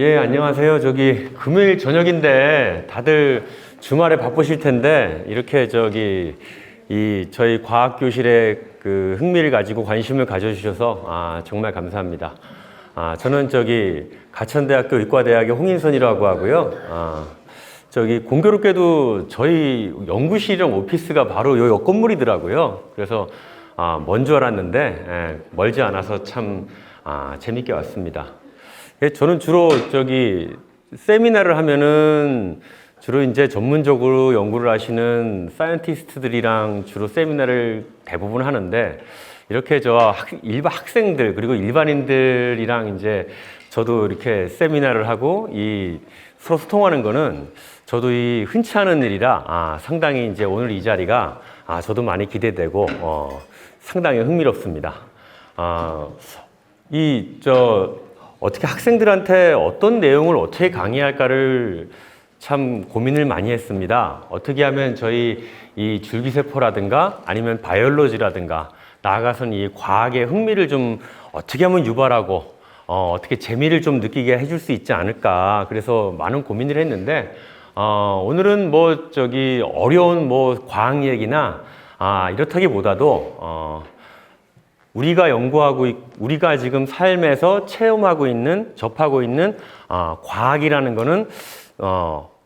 예, 안녕하세요. 저기 금요일 저녁인데 다들 주말에 바쁘실 텐데 이렇게 저희 과학교실에 그 흥미를 가지고 관심을 가져주셔서 정말 감사합니다. 저는 가천대학교 의과대학의 홍인선이라고 하고요. 공교롭게도 저희 연구실이랑 오피스가 바로 요 옆 건물이더라고요. 그래서 먼 줄 알았는데 멀지 않아서 참 재밌게 왔습니다. 저는 주로 세미나를 하면은 주로 이제 전문적으로 연구를 하시는 사이언티스트들이랑 주로 세미나를 대부분 하는데 이렇게 일반 학생들 그리고 일반인들이랑 이제 저도 이렇게 세미나를 하고 서로 소통하는 거는 저도 흔치 않은 일이라 상당히 이제 오늘 이 자리가 저도 많이 기대되고 상당히 흥미롭습니다. 어떻게 학생들한테 어떤 내용을 어떻게 강의할까를 참 고민을 많이 했습니다. 어떻게 하면 저희 이 줄기세포라든가 아니면 바이올로지라든가 나아가서는 이 과학의 흥미를 좀 어떻게 하면 유발하고 어떻게 재미를 좀 느끼게 해줄 수 있지 않을까. 그래서 많은 고민을 했는데 오늘은 어려운 과학 얘기나 이렇다기보다도 우리가 지금 삶에서 체험하고 있는, 접하고 있는, 과학이라는 거는,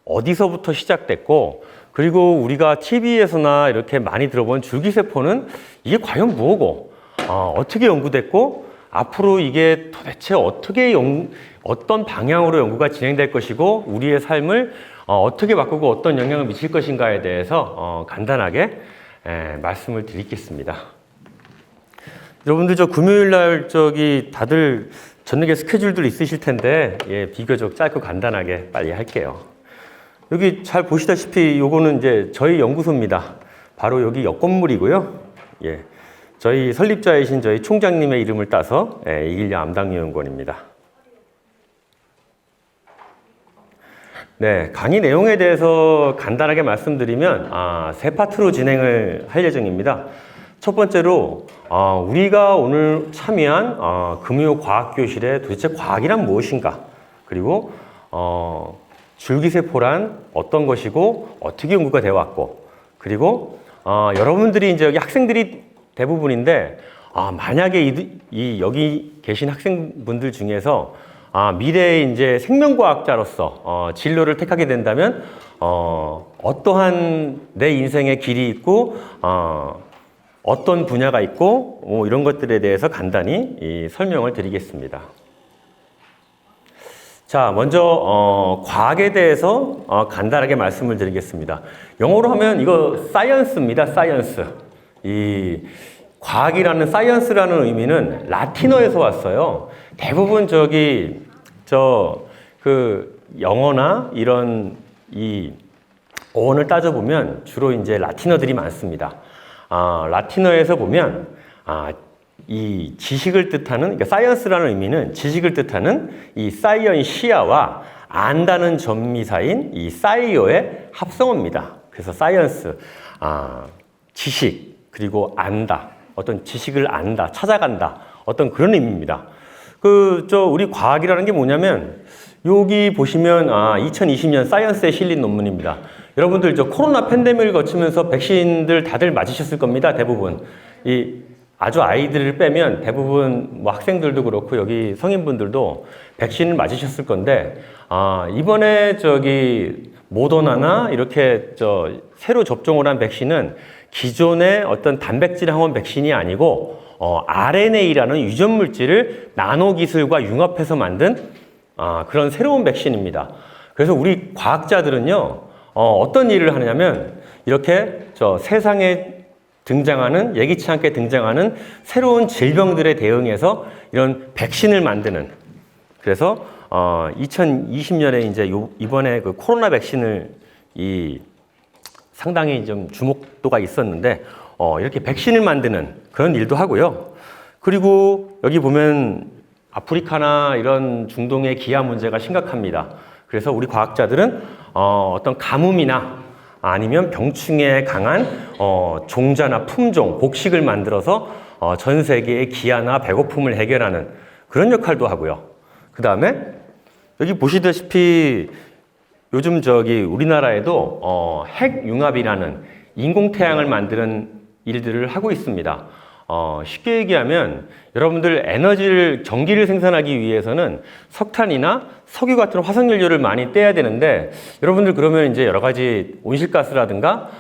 어디서부터 시작됐고, 그리고 우리가 TV에서나 이렇게 많이 들어본 줄기세포는 이게 과연 뭐고, 어떻게 연구됐고, 앞으로 이게 도대체 어떤 방향으로 연구가 진행될 것이고, 우리의 삶을 어떻게 바꾸고 어떤 영향을 미칠 것인가에 대해서 간단하게 말씀을 드리겠습니다. 여러분들 금요일 날 다들 저녁에 스케줄들 있으실 텐데 비교적 짧고 간단하게 빨리 할게요. 여기 잘 보시다시피 요거는 이제 저희 연구소입니다. 바로 여기 옆 건물이고요. 저희 설립자이신 저희 총장님의 이름을 따서 이길영 암당뇨연구원입니다. 네, 강의 내용에 대해서 간단하게 말씀드리면 세 파트로 진행을 할 예정입니다. 첫 번째로 우리가 오늘 참여한 금요과학교실에 도대체 과학이란 무엇인가, 그리고 줄기세포란 어떤 것이고 어떻게 연구가 되어 왔고, 그리고 여러분들이 이제 여기 학생들이 대부분인데 만약에 여기 계신 학생분들 중에서 미래의 이제 생명과학자로서 진로를 택하게 된다면 어떠한 내 인생의 길이 있고 어떤 분야가 있고 이런 것들에 대해서 간단히 설명을 드리겠습니다. 자, 먼저 과학에 대해서 간단하게 말씀을 드리겠습니다. 영어로 하면 이거 사이언스입니다. 사이언스. 이 과학이라는 사이언스라는 의미는 라틴어에서 왔어요. 대부분 영어나 이런 이 어원을 따져보면 주로 이제 라틴어들이 많습니다. 라틴어에서 보면 이 지식을 뜻하는, 그러니까 사이언스라는 의미는 지식을 뜻하는 이 사이언시아와 안다는 전미사인 이 사이어의 합성어입니다. 그래서 사이언스, 지식, 그리고 안다, 어떤 지식을 안다, 찾아간다, 어떤 그런 의미입니다. 우리 과학이라는 게 뭐냐면 여기 보시면 2020년 사이언스에 실린 논문입니다. 여러분들 코로나 팬데믹을 거치면서 백신들 다들 맞으셨을 겁니다. 대부분. 아주 아이들을 빼면 대부분 학생들도 그렇고 여기 성인분들도 백신을 맞으셨을 건데 이번에 모더나나 이렇게 새로 접종을 한 백신은 기존의 어떤 단백질 항원 백신이 아니고 RNA라는 유전 물질을 나노 기술과 융합해서 만든 그런 새로운 백신입니다. 그래서 우리 과학자들은요, 어떤 일을 하냐면 이렇게 세상에 등장하는, 예기치 않게 등장하는 새로운 질병들에 대응해서 이런 백신을 만드는, 그래서 2020년에 이제 이번에 그 코로나 백신을 상당히 좀 주목도가 있었는데 이렇게 백신을 만드는 그런 일도 하고요. 그리고 여기 보면 아프리카나 이런 중동의 기아 문제가 심각합니다. 그래서 우리 과학자들은 어떤 가뭄이나 아니면 병충해에 강한 종자나 품종, 곡식을 만들어서 전 세계의 기아나 배고픔을 해결하는 그런 역할도 하고요. 그 다음에 여기 보시다시피 요즘 우리나라에도 핵융합이라는 인공태양을 만드는 일들을 하고 있습니다. 쉽게 얘기하면 여러분들 전기를 생산하기 위해서는 석탄이나 석유 같은 화석연료를 많이 떼야 되는데, 여러분들 그러면 이제 여러 가지 온실가스라든가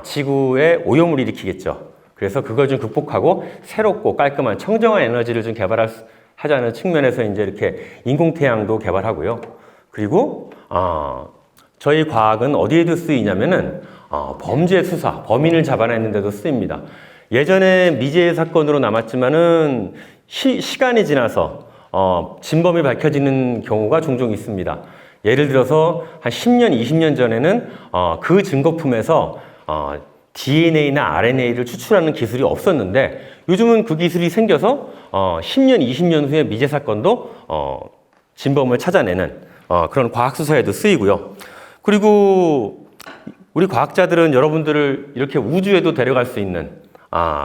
지구에 오염을 일으키겠죠. 그래서 그걸 좀 극복하고 새롭고 깔끔한 청정한 에너지를 좀 하자는 측면에서 이제 이렇게 인공태양도 개발하고요. 그리고 저희 과학은 어디에도 쓰이냐면은 범죄 수사, 범인을 잡아내는 데도 쓰입니다. 예전에 미제 사건으로 남았지만은 시간이 지나서 진범이 밝혀지는 경우가 종종 있습니다. 예를 들어서 한 10년, 20년 전에는 그 증거품에서 DNA나 RNA를 추출하는 기술이 없었는데, 요즘은 그 기술이 생겨서 10년, 20년 후에 미제 사건도 진범을 찾아내는 그런 과학 수사에도 쓰이고요. 그리고 우리 과학자들은 여러분들을 이렇게 우주에도 데려갈 수 있는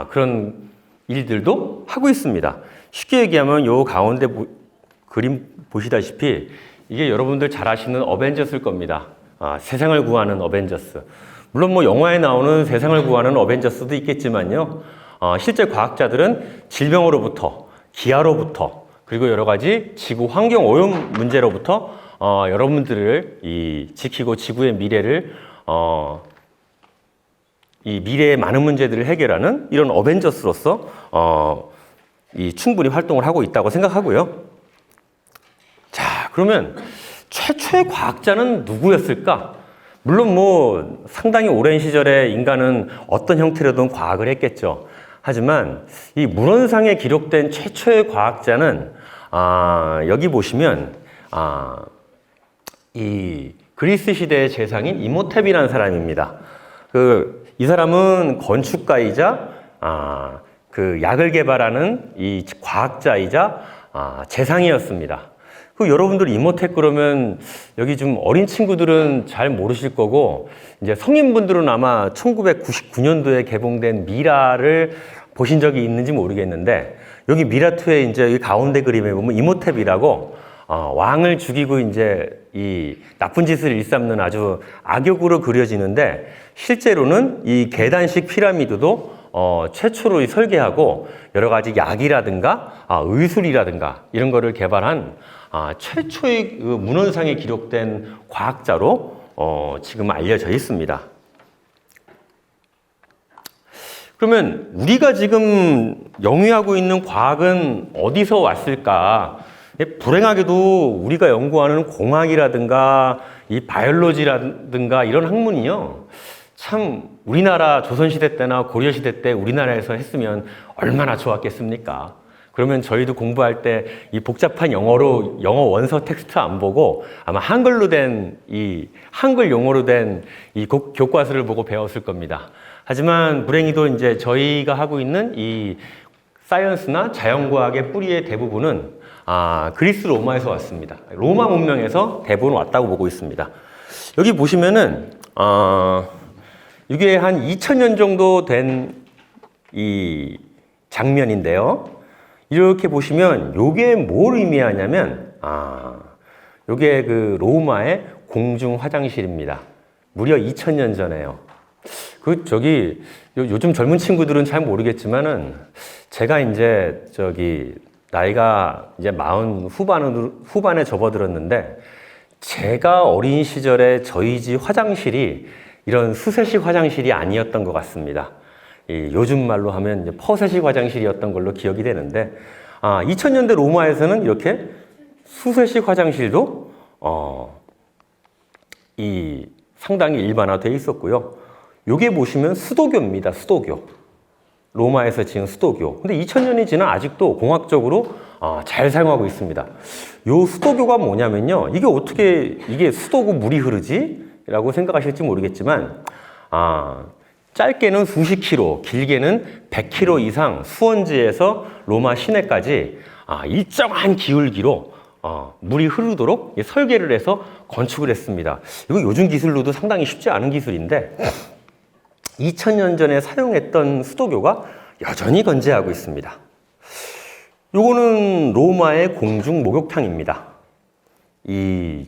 그런 일들도 하고 있습니다. 쉽게 얘기하면 요 가운데 그림 보시다시피 이게 여러분들 잘 아시는 어벤져스일 겁니다. 세상을 구하는 어벤져스. 물론 뭐 영화에 나오는 세상을 구하는 어벤져스도 있겠지만요. 실제 과학자들은 질병으로부터, 기아로부터, 그리고 여러 가지 지구 환경 오염 문제로부터 여러분들을 지키고 지구의 미래를 이 미래의 많은 문제들을 해결하는 이런 어벤져스로서 충분히 활동을 하고 있다고 생각하고요. 자, 그러면 최초의 과학자는 누구였을까? 물론 뭐 상당히 오랜 시절에 인간은 어떤 형태로든 과학을 했겠죠. 하지만 이 문헌상에 기록된 최초의 과학자는 여기 보시면 이 그리스 시대의 재상인 이모텝이라는 사람입니다. 이 사람은 건축가이자 그 약을 개발하는 이 과학자이자 재상이었습니다. 여러분들 이모텍 그러면 여기 좀 어린 친구들은 잘 모르실 거고, 이제 성인분들은 아마 1999년도에 개봉된 미라를 보신 적이 있는지 모르겠는데, 여기 미라2의 이제 여기 가운데 그림에 보면 이모텝이라고 왕을 죽이고 이제 이 나쁜 짓을 일삼는 아주 악역으로 그려지는데, 실제로는 이 계단식 피라미드도 최초로 설계하고 여러 가지 약이라든가 의술이라든가 이런 거를 개발한 최초의 그 문헌상에 기록된 과학자로 지금 알려져 있습니다. 그러면 우리가 지금 영위하고 있는 과학은 어디서 왔을까? 불행하게도 우리가 연구하는 공학이라든가 이 바이올로지라든가 이런 학문이요, 참 우리나라 조선시대 때나 고려시대 때 우리나라에서 했으면 얼마나 좋았겠습니까? 그러면 저희도 공부할 때 이 복잡한 영어 원서 텍스트 안 보고 아마 한글 용어로 된 이 교과서를 보고 배웠을 겁니다. 하지만 불행히도 이제 저희가 하고 있는 이 사이언스나 자연과학의 뿌리의 대부분은 그리스 로마에서 왔습니다. 로마 문명에서 대부분 왔다고 보고 있습니다. 여기 보시면은 이게 한 2000년 정도 된 이 장면인데요. 이렇게 보시면 요게 뭘 의미하냐면 요게 그 로마의 공중 화장실입니다. 무려 2000년 전에요. 요즘 젊은 친구들은 잘 모르겠지만은 제가 이제 나이가 이제 40 후반에 접어들었는데, 제가 어린 시절에 저희 집 화장실이 이런 수세식 화장실이 아니었던 것 같습니다. 요즘 말로 하면 이제 퍼세식 화장실이었던 걸로 기억이 되는데, 2000년대 로마에서는 이렇게 수세식 화장실도 상당히 일반화되어 있었고요. 요게 보시면 수도교입니다. 수도교. 로마에서 지은 수도교. 근데 2000년이 지나 아직도 공학적으로 잘 사용하고 있습니다. 요 수도교가 뭐냐면요, 이게 수도고 물이 흐르지? 라고 생각하실지 모르겠지만, 짧게는 수십 킬로, 길게는 100킬로 이상 수원지에서 로마 시내까지 일정한 기울기로 물이 흐르도록 설계를 해서 건축을 했습니다. 이거 요즘 기술로도 상당히 쉽지 않은 기술인데, 2000년 전에 사용했던 수도교가 여전히 건재하고 있습니다. 요거는 로마의 공중 목욕탕입니다. 이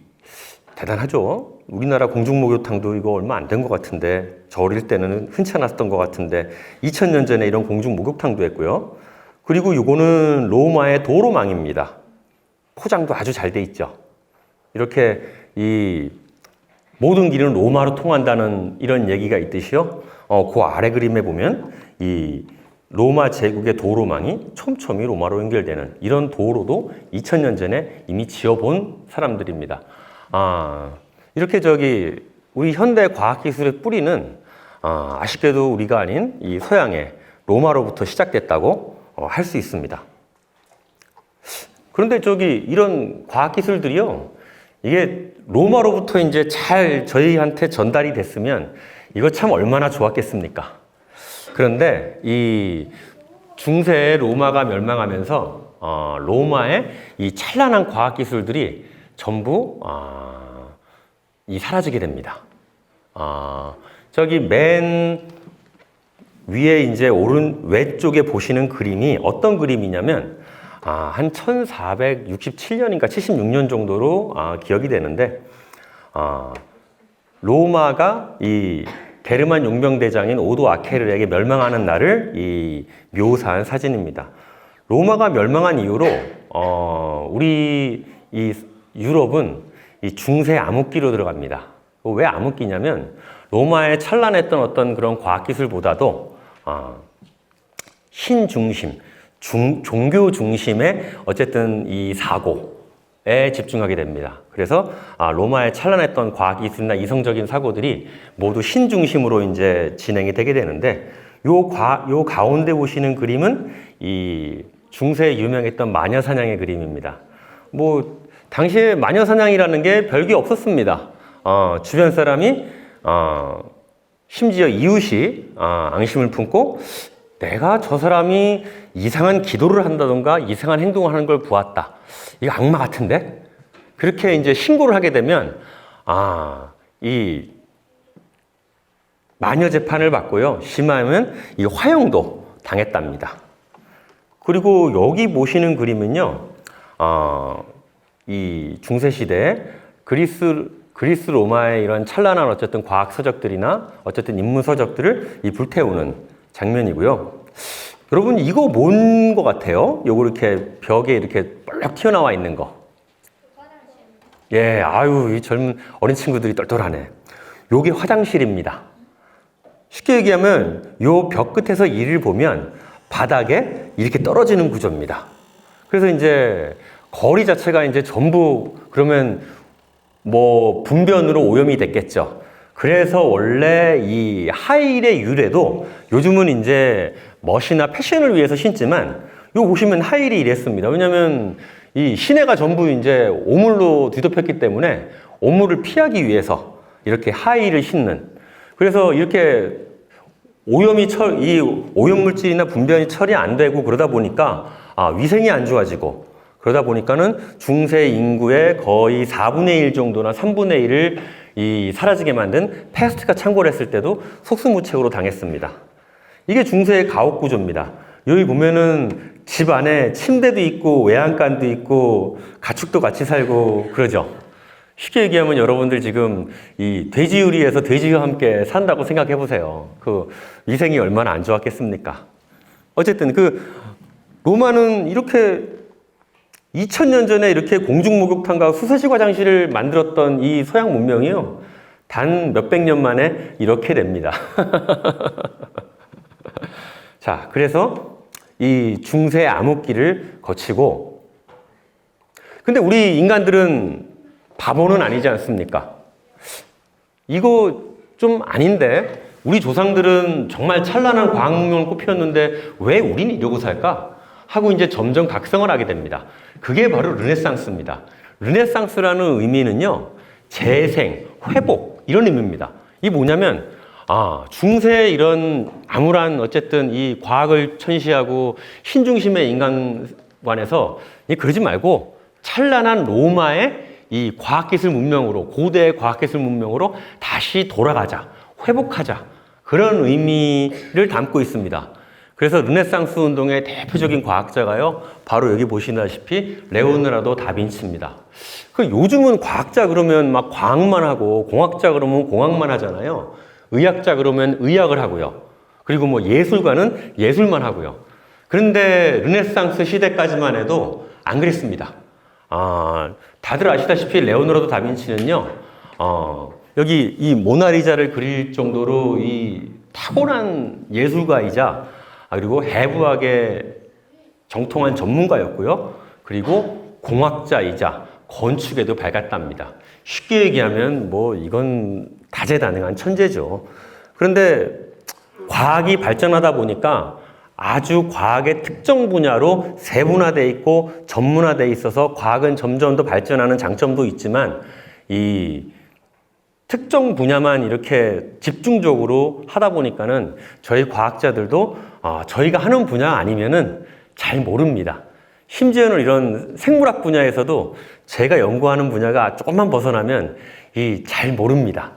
대단하죠. 우리나라 공중목욕탕도 이거 얼마 안 된 것 같은데, 저 어릴 때는 흔치 않았던 것 같은데 2000년 전에 이런 공중목욕탕도 했고요. 그리고 이거는 로마의 도로망입니다. 포장도 아주 잘 돼 있죠. 이렇게 이 모든 길은 로마로 통한다는 이런 얘기가 있듯이요. 그 아래 그림에 보면 이 로마 제국의 도로망이 촘촘히 로마로 연결되는 이런 도로도 2000년 전에 이미 지어본 사람들입니다. 이렇게 우리 현대 과학기술의 뿌리는 아쉽게도 우리가 아닌 이 서양의 로마로부터 시작됐다고 할 수 있습니다. 그런데 이런 과학기술들이요, 이게 로마로부터 이제 잘 저희한테 전달이 됐으면 이거 참 얼마나 좋았겠습니까? 그런데 이 중세 로마가 멸망하면서 로마의 이 찬란한 과학기술들이 전부 사라지게 됩니다. 맨 위에 이제 오른 왼쪽에 보시는 그림이 어떤 그림이냐면 한 1467년인가 76년 정도로 기억이 되는데 로마가 이 게르만 용병대장인 오도 아케르에게 멸망하는 날을 묘사한 사진입니다. 로마가 멸망한 이후로 우리 이 유럽은 이 중세 암흑기로 들어갑니다. 왜 암흑기냐면 로마에 찬란했던 어떤 그런 과학기술보다도 신 중심, 종교 중심의 어쨌든 이 사고에 집중하게 됩니다. 그래서 로마에 찬란했던 과학기술이나 이성적인 사고들이 모두 신 중심으로 이제 진행이 되게 되는데 요 가운데 보시는 그림은 이 중세에 유명했던 마녀사냥의 그림입니다. 당시에 마녀사냥이라는 게 별게 없었습니다. 주변 사람이 심지어 이웃이 앙심을 품고 내가 저 사람이 이상한 기도를 한다던가 이상한 행동을 하는 걸 보았다. 이거 악마 같은데? 그렇게 이제 신고를 하게 되면 이 마녀 재판을 받고요. 심하면 이 화형도 당했답니다. 그리고 여기 보시는 그림은요. 이 중세 시대에 그리스 로마의 이런 찬란한 어쨌든 과학 서적들이나 어쨌든 인문 서적들을 불태우는 장면이고요. 여러분 이거 뭔 것 같아요? 요거 이렇게 벽에 이렇게 뻘럭 튀어나와 있는 거. 예, 이 젊은 어린 친구들이 똘똘하네. 요게 화장실입니다. 쉽게 얘기하면 요 벽 끝에서 이를 보면 바닥에 이렇게 떨어지는 구조입니다. 그래서 이제 거리 자체가 이제 전부 그러면 분변으로 오염이 됐겠죠. 그래서 원래 이 하이힐의 유래도 요즘은 이제 멋이나 패션을 위해서 신지만 요 보시면 하이힐이 이랬습니다. 왜냐면 이 시내가 전부 이제 오물로 뒤덮였기 때문에 오물을 피하기 위해서 이렇게 하이힐을 신는. 그래서 이렇게 이 오염물질이나 분변이 처리 안 되고 그러다 보니까 위생이 안 좋아지고 그러다 보니까는 중세 인구의 거의 4분의 1 정도나 3분의 1을 사라지게 만든 패스트가 창궐 했을 때도 속수무책으로 당했습니다. 이게 중세의 가옥 구조입니다. 여기 보면은 집 안에 침대도 있고 외양간도 있고 가축도 같이 살고 그러죠. 쉽게 얘기하면 여러분들 지금 이 돼지우리에서 돼지와 함께 산다고 생각해 보세요. 그 위생이 얼마나 안 좋았겠습니까? 어쨌든 로마는 이렇게 2000년 전에 이렇게 공중목욕탕과 수세식 화장실을 만들었던 이 서양 문명이요. 단 몇백 년 만에 이렇게 됩니다. 자, 그래서 이 중세 암흑기를 거치고 근데 우리 인간들은 바보는 아니지 않습니까? 이거 좀 아닌데 우리 조상들은 정말 찬란한 과학 문명을 꽃피웠는데 왜 우린 이러고 살까? 하고 이제 점점 각성을 하게 됩니다. 그게 바로 르네상스입니다. 르네상스라는 의미는요, 재생, 회복 이런 의미입니다. 이게 뭐냐면 중세 이런 암울한 어쨌든 이 과학을 천시하고 신중심의 인간관에서 그러지 말고 찬란한 로마의 이 과학기술 문명으로 고대의 과학기술 문명으로 다시 돌아가자, 회복하자 그런 의미를 담고 있습니다. 그래서 르네상스 운동의 대표적인 과학자가요, 바로 여기 보시다시피 레오나르도 다빈치입니다. 그 요즘은 과학자 그러면 막 과학만 하고, 공학자 그러면 공학만 하잖아요. 의학자 그러면 의학을 하고요. 그리고 뭐 예술가는 예술만 하고요. 그런데 르네상스 시대까지만 해도 안 그랬습니다. 다들 아시다시피 레오나르도 다빈치는요, 여기 이 모나리자를 그릴 정도로 이 타고난 예술가이자 그리고 해부학의 정통한 전문가였고요. 그리고 공학자이자 건축에도 밝았답니다. 쉽게 얘기하면 뭐 이건 다재다능한 천재죠. 그런데 과학이 발전하다 보니까 아주 과학의 특정 분야로 세분화되어 있고 전문화되어 있어서 과학은 점점 더 발전하는 장점도 있지만 이 특정 분야만 이렇게 집중적으로 하다 보니까는 저희 과학자들도 저희가 하는 분야 아니면은 잘 모릅니다. 심지어는 이런 생물학 분야에서도 제가 연구하는 분야가 조금만 벗어나면 잘 모릅니다.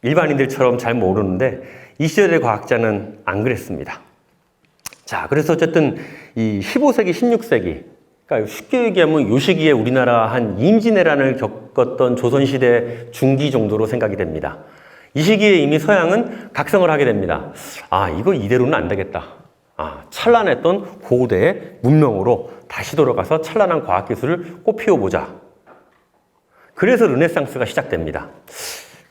일반인들처럼 잘 모르는데 이 시절의 과학자는 안 그랬습니다. 자, 그래서 어쨌든 이 15세기, 16세기, 그러니까 쉽게 얘기하면 요 시기에 우리나라 한 임진왜란을 겪었던 조선시대 중기 정도로 생각이 됩니다. 이 시기에 이미 서양은 각성을 하게 됩니다. 이거 이대로는 안 되겠다. 찬란했던 고대의 문명으로 다시 돌아가서 찬란한 과학기술을 꽃피워보자. 그래서 르네상스가 시작됩니다.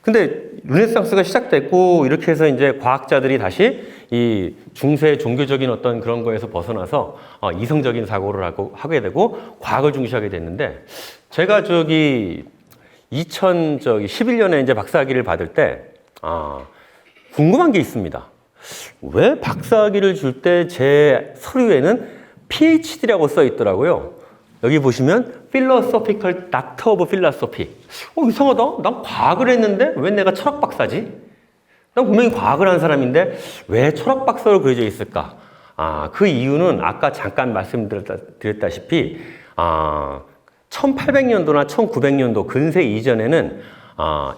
근데 르네상스가 시작됐고 이렇게 해서 이제 과학자들이 다시 이 중세 종교적인 어떤 그런 거에서 벗어나서 이성적인 사고를 하게 되고 과학을 중시하게 됐는데, 제가 2011년에 이제 박사학위를 받을 때 궁금한 게 있습니다. 왜 박사학위를 줄 때 제 서류에는 PhD라고 써 있더라고요. 여기 보시면 Philosophical Doctor of Philosophy. 이상하다. 난 과학을 했는데 왜 내가 철학 박사지? 난 분명히 과학을 한 사람인데 왜 철학 박사로 그려져 있을까? 그 이유는 아까 잠깐 말씀드렸다시피 1800년도나 1900년도 근세 이전에는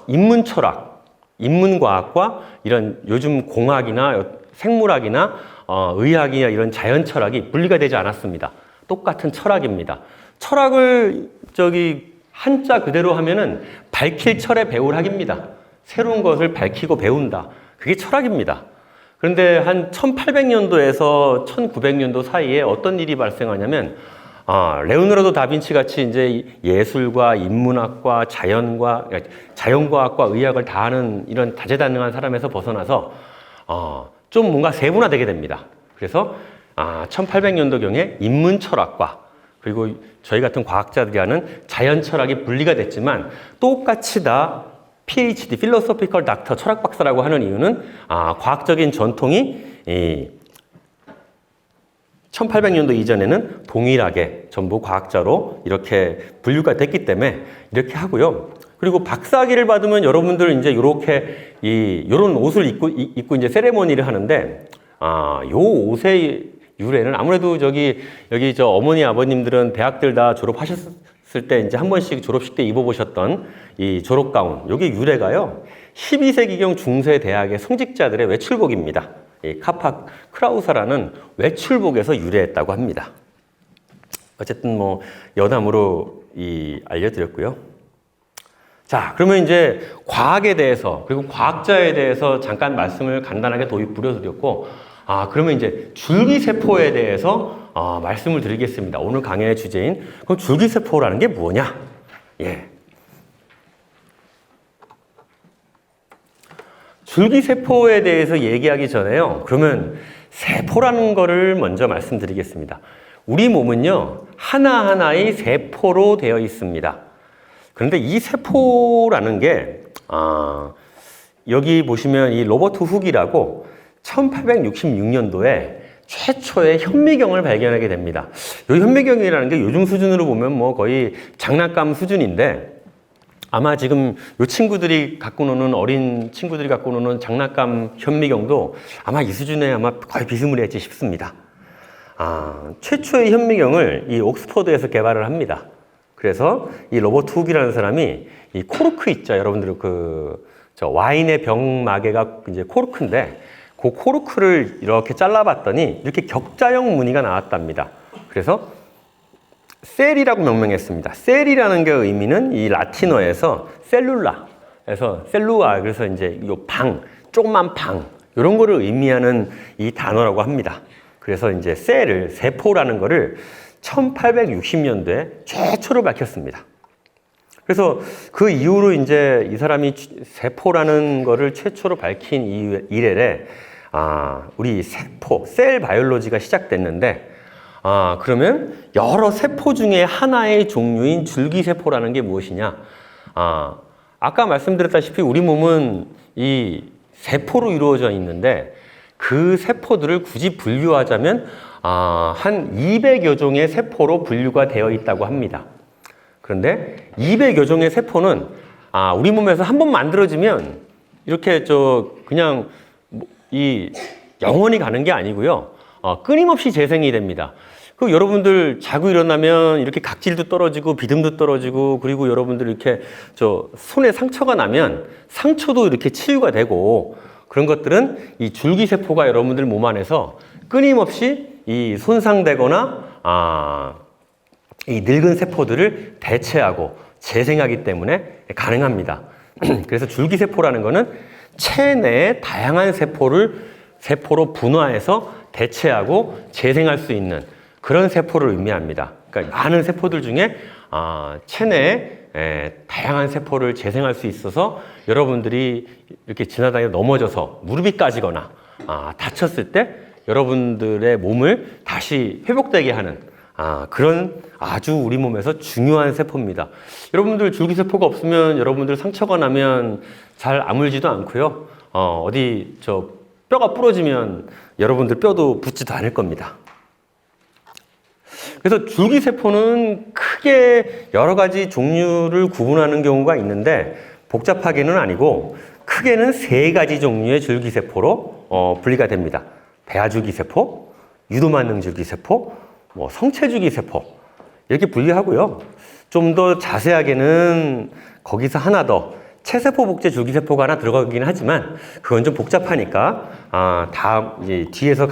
인문철학, 인문과학과 이런 요즘 공학이나 생물학이나 의학이나 이런 자연철학이 분리가 되지 않았습니다. 똑같은 철학입니다. 철학을 한자 그대로 하면은 밝힐 철의 배울학입니다. 새로운 것을 밝히고 배운다. 그게 철학입니다. 그런데 한 1800년도에서 1900년도 사이에 어떤 일이 발생하냐면 레오나르도 다빈치 같이 이제 예술과 인문학과 자연과학과 의학을 다 하는 이런 다재다능한 사람에서 벗어나서 좀 뭔가 세분화되게 됩니다. 그래서 1800년도경에 인문철학과 그리고 저희 같은 과학자들이 하는 자연철학이 분리가 됐지만 똑같이 다 PhD, Philosophical Doctor, 철학 박사라고 하는 이유는 과학적인 전통이 1800년도 이전에는 동일하게 전부 과학자로 이렇게 분류가 됐기 때문에 이렇게 하고요. 그리고 박사학위를 받으면 여러분들 이제 요런 옷을 입고 이제 세레머니를 하는데, 요 옷의 유래는 아무래도 여기 어머니 아버님들은 대학들 다 졸업하셨을 때 이제 한 번씩 졸업식 때 입어보셨던 이 졸업가운, 요게 유래가요 12세기경 중세 대학의 성직자들의 외출복입니다. 이 카파 크라우사라는 외출복에서 유래했다고 합니다. 어쨌든 뭐 여담으로 알려드렸고요. 자, 그러면 이제 과학에 대해서 그리고 과학자에 대해서 잠깐 말씀을 간단하게 부려드렸고, 그러면 이제 줄기세포에 대해서 말씀을 드리겠습니다. 오늘 강의의 주제인 그럼 줄기세포라는 게 뭐냐? 줄기세포에 대해서 얘기하기 전에요. 그러면 세포라는 거를 먼저 말씀드리겠습니다. 우리 몸은요, 하나하나의 세포로 되어 있습니다. 그런데 이 세포라는 게, 여기 보시면 이 로버트 훅이라고 1866년도에 최초의 현미경을 발견하게 됩니다. 이 현미경이라는 게 요즘 수준으로 보면 뭐 거의 장난감 수준인데, 아마 지금 이 친구들이 갖고 노는 어린 친구들이 갖고 노는 장난감 현미경도 아마 이 수준에 아마 거의 비스무리했지 싶습니다. 최초의 현미경을 이 옥스퍼드에서 개발을 합니다. 그래서 이 로버트 훅이라는 사람이 이 코르크 있죠. 여러분들 와인의 병 마개가 이제 코르크인데 그 코르크를 이렇게 잘라봤더니 이렇게 격자형 무늬가 나왔답니다. 그래서 셀이라고 명명했습니다. 셀이라는 게 의미는 이 라틴어에서 셀룰라, 그래서 셀루아, 그래서 이제 요 방, 조그만 방, 이런 거를 의미하는 이 단어라고 합니다. 그래서 이제 셀을, 세포라는 거를 1860년도에 최초로 밝혔습니다. 그래서 그 이후로 이제 이 사람이 세포라는 거를 최초로 밝힌 이래에 우리 세포, 셀 바이올로지가 시작됐는데, 그러면 여러 세포 중에 하나의 종류인 줄기세포라는 게 무엇이냐? 아까 말씀드렸다시피 우리 몸은 이 세포로 이루어져 있는데, 그 세포들을 굳이 분류하자면 한 200여 종의 세포로 분류가 되어 있다고 합니다. 그런데 200여 종의 세포는 우리 몸에서 한 번 만들어지면 이렇게 그냥 이 영원히 가는 게 아니고요. 끊임없이 재생이 됩니다. 그 여러분들 자고 일어나면 이렇게 각질도 떨어지고 비듬도 떨어지고, 그리고 여러분들 이렇게 손에 상처가 나면 상처도 이렇게 치유가 되고, 그런 것들은 이 줄기세포가 여러분들 몸 안에서 끊임없이 이 손상되거나 이 늙은 세포들을 대체하고 재생하기 때문에 가능합니다. 그래서 줄기세포라는 거는 체내의 다양한 세포로 분화해서 대체하고 재생할 수 있는 그런 세포를 의미합니다. 그러니까 많은 세포들 중에 체내에 다양한 세포를 재생할 수 있어서 여러분들이 이렇게 지나다니다 넘어져서 무릎이 까지거나 다쳤을 때 여러분들의 몸을 다시 회복되게 하는 그런 아주 우리 몸에서 중요한 세포입니다. 여러분들 줄기세포가 없으면 여러분들 상처가 나면 잘 아물지도 않고요. 어디 뼈가 부러지면 여러분들 뼈도 붙지도 않을 겁니다. 그래서 줄기세포는 크게 여러 가지 종류를 구분하는 경우가 있는데, 복잡하게는 아니고 크게는 3가지 종류의 줄기세포로 분리가 됩니다. 배아줄기세포, 유도만능줄기세포, 성체줄기세포, 이렇게 분리하고요. 좀 더 자세하게는 거기서 하나 더 체세포 복제 줄기세포가 하나 들어가긴 하지만 그건 좀 복잡하니까 이제 뒤에서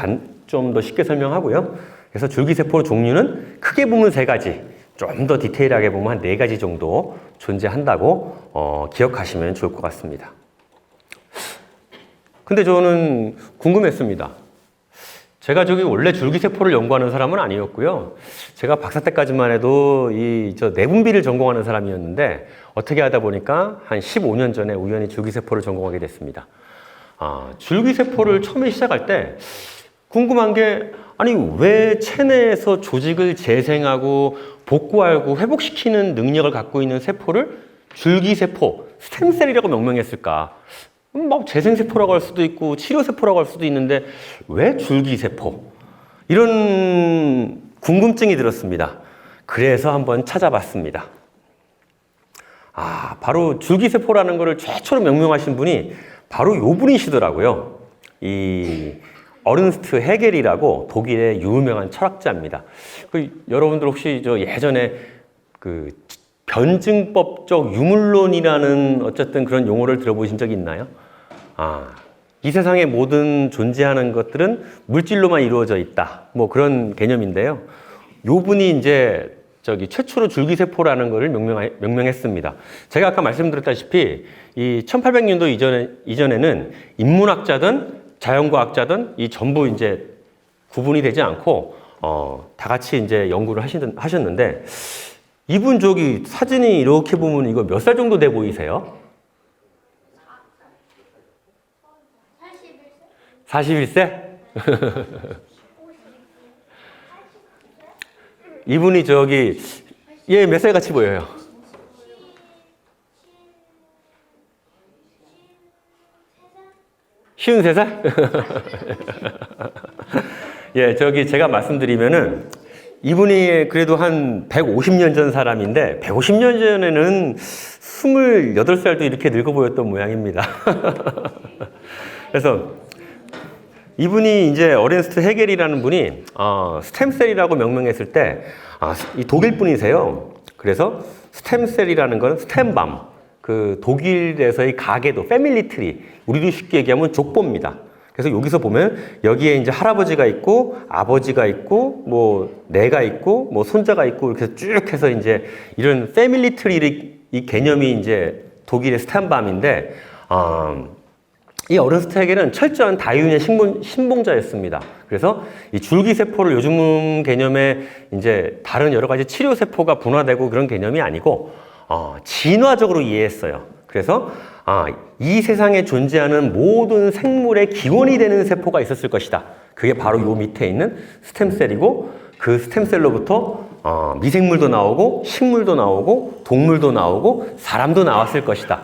좀 더 쉽게 설명하고요. 그래서 줄기세포 종류는 크게 보면 3가지, 좀 더 디테일하게 보면 한 4가지 정도 존재한다고 기억하시면 좋을 것 같습니다. 근데 저는 궁금했습니다. 제가 원래 줄기세포를 연구하는 사람은 아니었고요. 제가 박사 때까지만 해도 내분비를 전공하는 사람이었는데, 어떻게 하다 보니까 한 15년 전에 우연히 줄기세포를 전공하게 됐습니다. 줄기세포를 처음에 시작할 때 궁금한 게, 왜 체내에서 조직을 재생하고 복구하고 회복시키는 능력을 갖고 있는 세포를 줄기세포, 스템셀이라고 명명했을까? 재생세포라고 할 수도 있고 치료세포라고 할 수도 있는데 왜 줄기세포? 이런 궁금증이 들었습니다. 그래서 한번 찾아봤습니다. 바로 줄기세포라는 것을 최초로 명명하신 분이 바로 요 분이시더라고요. 이 어른스트 헤겔이라고 독일의 유명한 철학자입니다. 여러분들 혹시 예전에 변증법적 유물론이라는 어쨌든 그런 용어를 들어보신 적이 있나요? 이 세상의 모든 존재하는 것들은 물질로만 이루어져 있다. 그런 개념인데요. 요 분이 이제 최초로 줄기세포라는 것을 명명했습니다. 제가 아까 말씀드렸다시피 이 1800년도 이전에는 인문학자든 자연과학자든 이 전부 이제 구분이 되지 않고 다 같이 이제 연구를 하셨는데, 이분 사진이 이렇게 보면 이거 몇 살 정도 돼 보이세요? 41세? 이분이 몇 살 같이 보여요? 53살? 예, 제가 말씀드리면은 이분이 그래도 한 150년 전 사람인데 150년 전에는 28살도 이렇게 늙어 보였던 모양입니다. 그래서 이분이 이제 어른스트 헤겔이라는 분이 스템셀이라고 명명했을 때 이 독일 분이세요. 그래서 스템셀이라는 건 스템밤, 독일에서의 가계도 패밀리 트리, 우리도 쉽게 얘기하면 족보입니다. 그래서 여기서 보면 여기에 이제 할아버지가 있고 아버지가 있고 뭐 내가 있고 뭐 손자가 있고 이렇게 쭉 해서 이제 이런 패밀리 트리 이 개념이 이제 독일의 스탄밤인데 이 어른스트에게는 철저한 다윈의 신봉자였습니다. 그래서 이 줄기세포를 요즘 개념의 이제 다른 여러 가지 치료세포가 분화되고 그런 개념이 아니고 진화적으로 이해했어요. 그래서 이 세상에 존재하는 모든 생물의 기원이 되는 세포가 있었을 것이다. 그게 바로 요 밑에 있는 스템셀이고 그 스템셀로부터 미생물도 나오고 식물도 나오고 동물도 나오고 사람도 나왔을 것이다.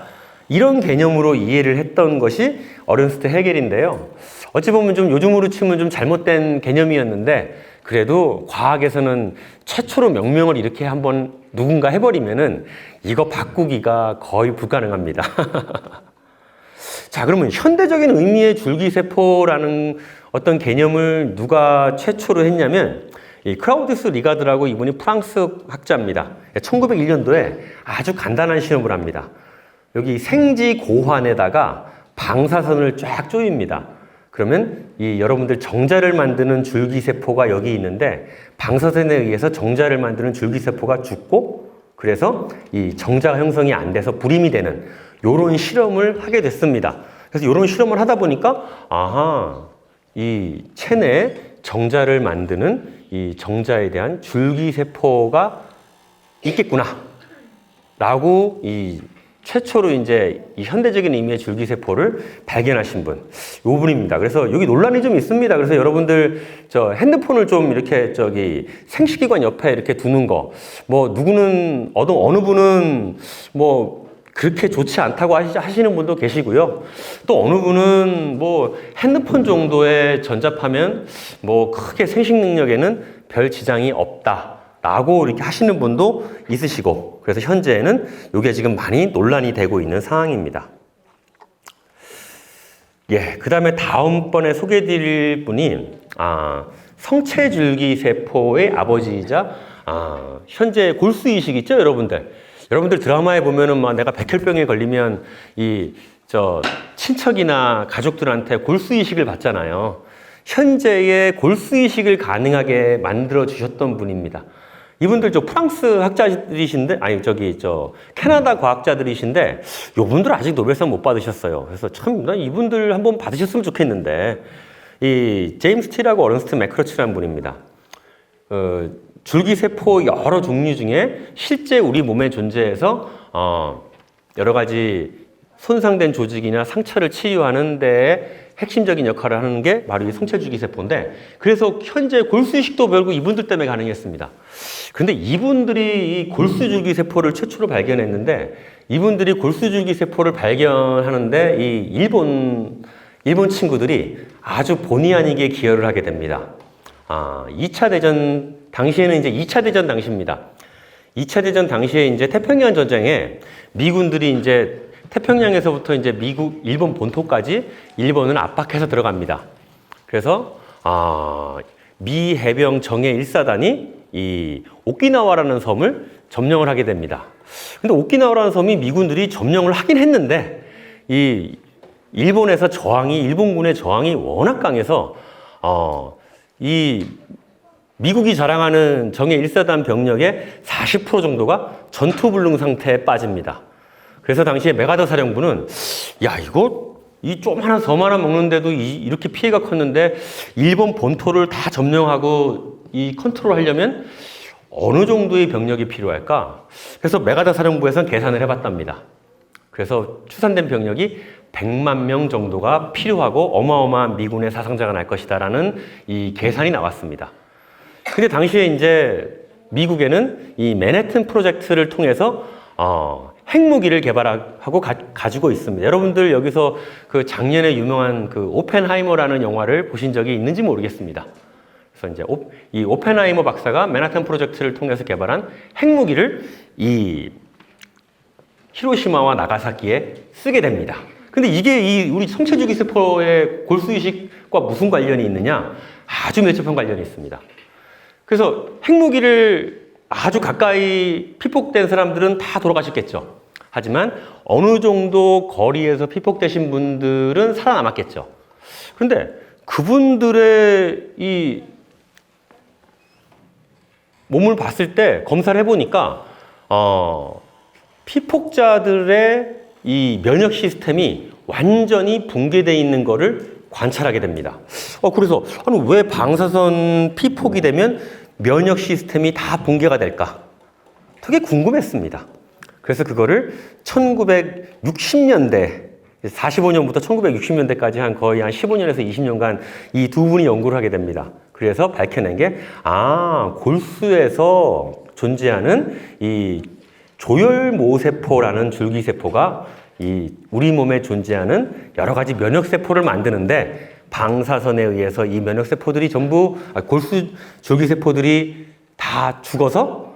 이런 개념으로 이해를 했던 것이 어른스트 헤겔인데요. 어찌 보면 좀 요즘으로 치면 좀 잘못된 개념이었는데 그래도 과학에서는 최초로 명명을 이렇게 한번 누군가 해버리면은 이거 바꾸기가 거의 불가능합니다. 자, 그러면 현대적인 의미의 줄기세포라는 어떤 개념을 누가 최초로 했냐면 이 크라우디스 리가드라고 이분이 프랑스 학자입니다. 1901년도에 아주 간단한 실험을 합니다. 여기 생지 고환에다가 방사선을 쫙 쪼입니다. 그러면 이 여러분들 정자를 만드는 줄기세포가 여기 있는데 방사선에 의해서 정자를 만드는 줄기세포가 죽고 그래서 이 정자가 형성이 안 돼서 불임이 되는 요런 실험을 하게 됐습니다. 그래서 요런 실험을 하다 보니까 이 체내에 정자를 만드는 이 정자에 대한 줄기세포가 있겠구나 라고 이 최초로 이제 이 현대적인 의미의 줄기세포를 발견하신 분, 요 분입니다. 그래서 여기 논란이 좀 있습니다. 그래서 여러분들 저 핸드폰을 좀 이렇게 저기 생식기관 옆에 이렇게 두는 거, 뭐 누구는 어느 분은 뭐 그렇게 좋지 않다고 하시는 분도 계시고요. 또 어느 분은 뭐 핸드폰 정도의 전자파면 뭐 크게 생식 능력에는 별 지장이 없다. 라고 이렇게 하시는 분도 있으시고 그래서 현재는 이게 지금 많이 논란이 되고 있는 상황입니다. 예, 그 다음에 다음번에 소개해 드릴 분이 성체줄기세포의 아버지이자 현재 골수이식 있죠, 여러분들? 여러분들 드라마에 보면은 막 내가 백혈병에 걸리면 친척이나 가족들한테 골수이식을 받잖아요. 현재의 골수이식을 가능하게 만들어 주셨던 분입니다. 이분들 프랑스 학자들이신데, 캐나다 과학자들이신데, 요분들 아직 노벨상 못 받으셨어요. 그래서 참, 나 이분들 한번 받으셨으면 좋겠는데, 이 제임스 티라고 어른스트 매크러치라는 분입니다. 줄기세포 여러 종류 중에 실제 우리 몸에 존재해서, 여러 가지 손상된 조직이나 상처를 치유하는 데 핵심적인 역할을 하는 게 바로 이 성체줄기세포인데 그래서 현재 골수이식도 결국 이분들 때문에 가능했습니다. 근데 이분들이 이 골수줄기세포를 최초로 발견했는데 이분들이 골수줄기세포를 발견하는데 이 일본 친구들이 아주 본의 아니게 기여를 하게 됩니다. 2차 대전 당시에는 이제 2차 대전 당시입니다. 2차 대전 당시에 이제 태평양 전쟁에 미군들이 이제 태평양에서부터 이제 일본 본토까지 일본을 압박해서 들어갑니다. 그래서 미 해병 정예 1사단이 이 오키나와라는 섬을 점령을 하게 됩니다. 근데 오키나와라는 섬이 미군들이 점령을 하긴 했는데 이 일본군의 저항이 워낙 강해서 이 미국이 자랑하는 정예 1사단 병력의 40% 정도가 전투불능 상태에 빠집니다. 그래서 당시에 메가더 사령부는 이 조그마한 섬 하나 먹는데도 이렇게 피해가 컸는데 일본 본토를 다 점령하고 이 컨트롤 하려면 어느 정도의 병력이 필요할까? 그래서 메가더 사령부에서는 계산을 해봤답니다. 그래서 추산된 병력이 100만 명 정도가 필요하고 어마어마한 미군의 사상자가 날 것이다라는 이 계산이 나왔습니다. 근데 당시에 이제 미국에는 이 맨해튼 프로젝트를 통해서 핵무기를 개발하고 가지고 있습니다. 여러분들 여기서 그 작년에 유명한 그 오펜하이머라는 영화를 보신 적이 있는지 모르겠습니다. 그래서 이제 이 오펜하이머 박사가 맨하탄 프로젝트를 통해서 개발한 핵무기를 이 히로시마와 나가사키에 쓰게 됩니다. 근데 이게 우리 성체줄기세포의 골수이식과 무슨 관련이 있느냐? 아주 밀접한 관련이 있습니다. 그래서 핵무기를 아주 가까이 피폭된 사람들은 다 돌아가셨겠죠. 하지만 어느 정도 거리에서 피폭되신 분들은 살아남았겠죠. 그런데 그분들의 이 몸을 봤을 때 검사를 해보니까 피폭자들의 이 면역 시스템이 완전히 붕괴되어 있는 것을 관찰하게 됩니다. 그래서 아니, 왜 방사선 피폭이 되면 면역 시스템이 다 붕괴가 될까? 되게 궁금했습니다. 그래서 그거를 1960년대 45년부터 1960년대까지 거의 한 15년에서 20년간 이 두 분이 연구를 하게 됩니다. 그래서 밝혀낸 게 골수에서 존재하는 이 조혈모세포라는 줄기세포가 이 우리 몸에 존재하는 여러 가지 면역세포를 만드는데 방사선에 의해서 이 면역세포들이 전부 골수 줄기세포들이 다 죽어서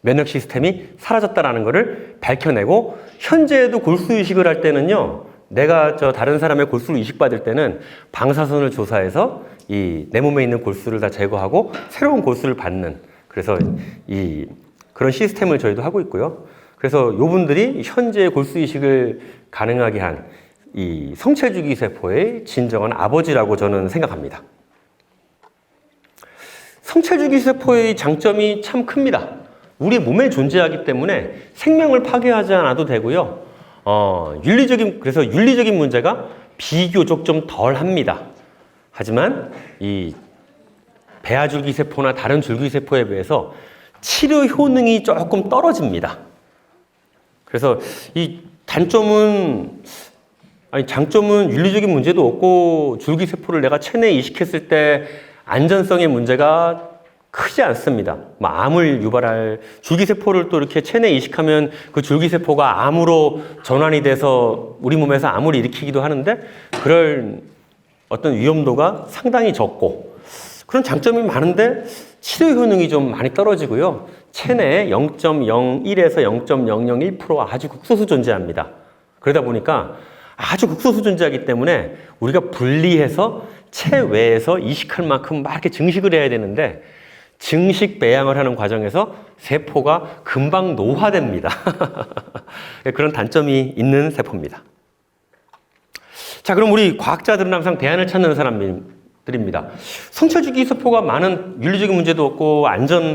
면역 시스템이 사라졌다라는 것을 밝혀내고, 현재에도 골수 이식을 할 때는요, 내가 다른 사람의 골수를 이식받을 때는 방사선을 조사해서 내 몸에 있는 골수를 다 제거하고 새로운 골수를 받는, 그래서 그런 시스템을 저희도 하고 있고요. 그래서 요분들이 현재 골수 이식을 가능하게 한 이 성체주기 세포의 진정한 아버지라고 저는 생각합니다. 성체주기 세포의 장점이 참 큽니다. 우리 몸에 존재하기 때문에 생명을 파괴하지 않아도 되고요. 그래서 윤리적인 문제가 비교적 좀 덜 합니다. 하지만 이 배아줄기 세포나 다른 줄기 세포에 비해서 치료 효능이 조금 떨어집니다. 그래서 이 장점은 윤리적인 문제도 없고, 줄기 세포를 내가 체내에 이식했을 때 안전성의 문제가 크지 않습니다. 암을 유발할 줄기세포를 또 이렇게 체내에 이식하면 그 줄기세포가 암으로 전환이 돼서 우리 몸에서 암을 일으키기도 하는데, 그럴 어떤 위험도가 상당히 적고 그런 장점이 많은데 치료 효능이 좀 많이 떨어지고요. 체내에 0.01에서 0.001% 아주 극소수 존재합니다. 그러다 보니까 아주 극소수 존재하기 때문에 우리가 분리해서 체외에서 이식할 만큼 막 이렇게 증식을 해야 되는데, 증식 배양을 하는 과정에서 세포가 금방 노화됩니다. 그런 단점이 있는 세포입니다. 자, 그럼 우리 과학자들은 항상 대안을 찾는 사람들입니다. 성체주기 세포가 많은 윤리적인 문제도 없고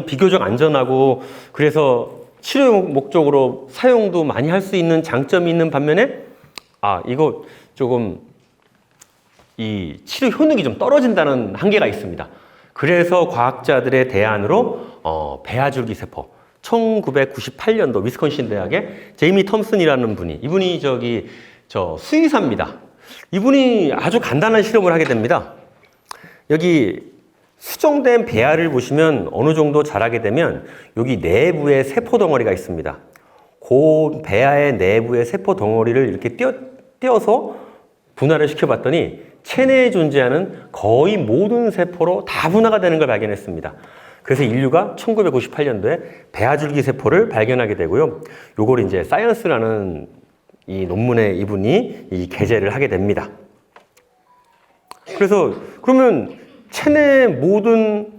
비교적 안전하고, 그래서 치료 목적으로 사용도 많이 할 수 있는 장점이 있는 반면에 이거 조금 이 치료 효능이 좀 떨어진다는 한계가 있습니다. 그래서 과학자들의 대안으로 배아줄기 세포, 1998년도 위스콘신 대학의 제이미 톰슨이라는 분이, 이분이 수의사입니다. 이분이 아주 간단한 실험을 하게 됩니다. 여기 수정된 배아를 보시면 어느 정도 자라게 되면 여기 내부에 세포 덩어리가 있습니다. 그 배아의 내부의 세포 덩어리를 이렇게 띄어서 분할을 시켜봤더니 체내에 존재하는 거의 모든 세포로 다 분화가 되는 걸 발견했습니다. 그래서 인류가 1998년도에 배아줄기 세포를 발견하게 되고요. 요걸 이제 사이언스라는 이 논문에 이분이 게재를 하게 됩니다. 그래서 그러면 체내 모든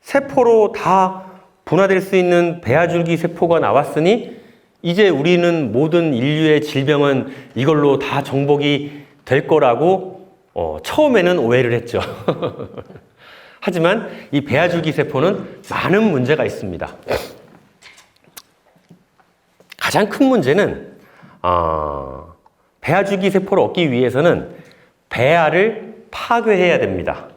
세포로 다 분화될 수 있는 배아줄기 세포가 나왔으니 이제 우리는 모든 인류의 질병은 이걸로 다 정복이 될 거라고 처음에는 오해를 했죠. 하지만 이 배아줄기 세포는 많은 문제가 있습니다. 가장 큰 문제는 배아줄기 세포를 얻기 위해서는 배아를 파괴해야 됩니다.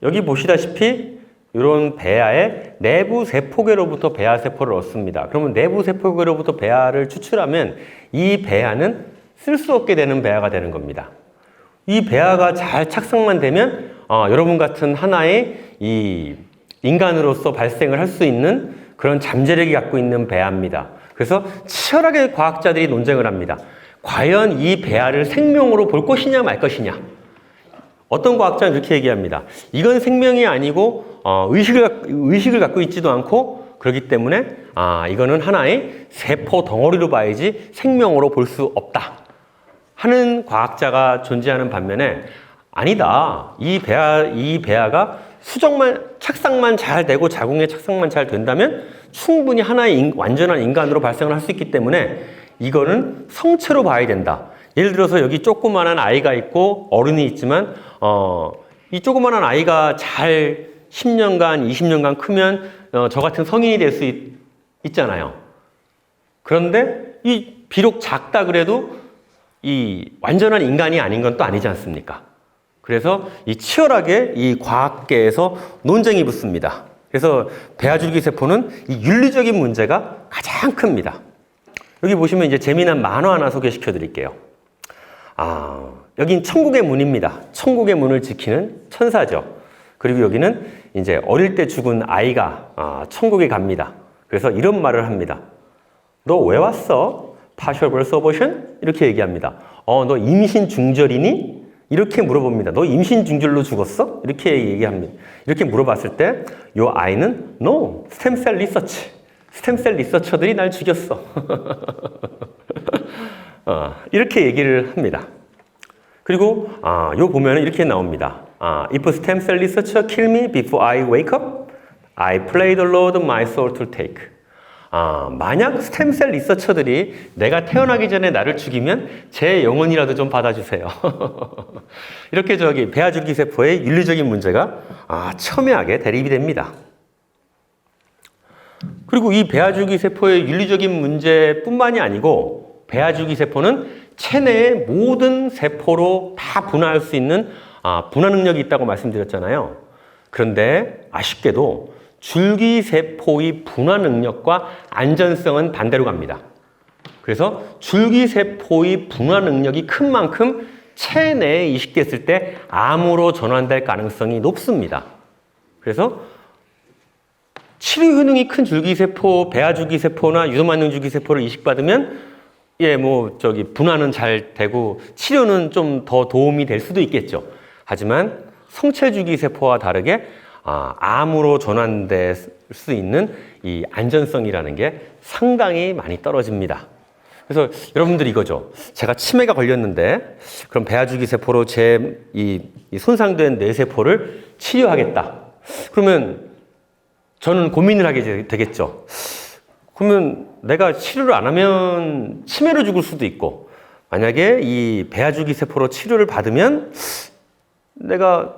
여기 보시다시피 이런 배아의 내부 세포계로부터 배아 세포를 얻습니다. 그러면 내부 세포계로부터 배아를 추출하면 이 배아는 쓸 수 없게 되는 배아가 되는 겁니다. 이 배아가 잘 착상만 되면 여러분 같은 하나의 이 인간으로서 발생을 할 수 있는 그런 잠재력이 갖고 있는 배아입니다. 그래서 치열하게 과학자들이 논쟁을 합니다. 과연 이 배아를 생명으로 볼 것이냐 말 것이냐. 어떤 과학자는 이렇게 얘기합니다. 이건 생명이 아니고 의식을 갖고 있지도 않고 그렇기 때문에 이거는 하나의 세포 덩어리로 봐야지 생명으로 볼 수 없다 하는 과학자가 존재하는 반면에, 아니다, 이 배아가 착상만 잘 되고 자궁의 착상만 잘 된다면 충분히 하나의 완전한 인간으로 발생을 할 수 있기 때문에 이거는 성체로 봐야 된다. 예를 들어서 여기 조그만한 아이가 있고 어른이 있지만 이 조그만한 아이가 잘 10년간, 20년간 크면 저 같은 성인이 될 수 있잖아요. 그런데 이 비록 작다 그래도 이 완전한 인간이 아닌 건 또 아니지 않습니까? 그래서 이 치열하게 이 과학계에서 논쟁이 붙습니다. 그래서 배아줄기 세포는 이 윤리적인 문제가 가장 큽니다. 여기 보시면 이제 재미난 만화 하나 소개시켜 드릴게요. 여긴 천국의 문입니다. 천국의 문을 지키는 천사죠. 그리고 여기는 이제 어릴 때 죽은 아이가 천국에 갑니다. 그래서 이런 말을 합니다. 너 왜 왔어? partial birth abortion? 이렇게 얘기합니다. 너 임신 중절이니? 이렇게 물어봅니다. 너 임신 중절로 죽었어? 이렇게 얘기합니다. 이렇게 물어봤을 때 이 아이는 no, 스템셀 리서치. 스템셀 리서처들이 날 죽였어. 이렇게 얘기를 합니다. 그리고 요 보면 이렇게 나옵니다. If stem cell researcher kill me before I wake up, I pray the Lord my soul to take. 만약 스템셀 리서처들이 내가 태어나기 전에 나를 죽이면 제 영혼이라도 좀 받아주세요. 이렇게 배아줄기 세포의 윤리적인 문제가 첨예하게 대립이 됩니다. 그리고 이 배아줄기 세포의 윤리적인 문제뿐만이 아니고 배아줄기 세포는 체내의 모든 세포로 다 분화할 수 있는 분화 능력이 있다고 말씀드렸잖아요. 그런데 아쉽게도 줄기세포의 분화 능력과 안전성은 반대로 갑니다. 그래서 줄기세포의 분화 능력이 큰 만큼 체내에 이식됐을 때 암으로 전환될 가능성이 높습니다. 그래서 치료 효능이 큰 줄기세포, 배아줄기세포나 유도만능 줄기세포를 이식받으면 분화는 잘 되고 치료는 좀 더 도움이 될 수도 있겠죠. 하지만 성체줄기세포와 다르게 암으로 전환될 수 있는 이 안전성이라는 게 상당히 많이 떨어집니다. 그래서 여러분들 이거죠. 제가 치매가 걸렸는데 그럼 배아줄기세포로 제 이 손상된 뇌세포를 치료하겠다. 그러면 저는 고민을 하게 되겠죠. 그러면 내가 치료를 안 하면 치매로 죽을 수도 있고, 만약에 이 배아줄기 세포로 치료를 받으면 내가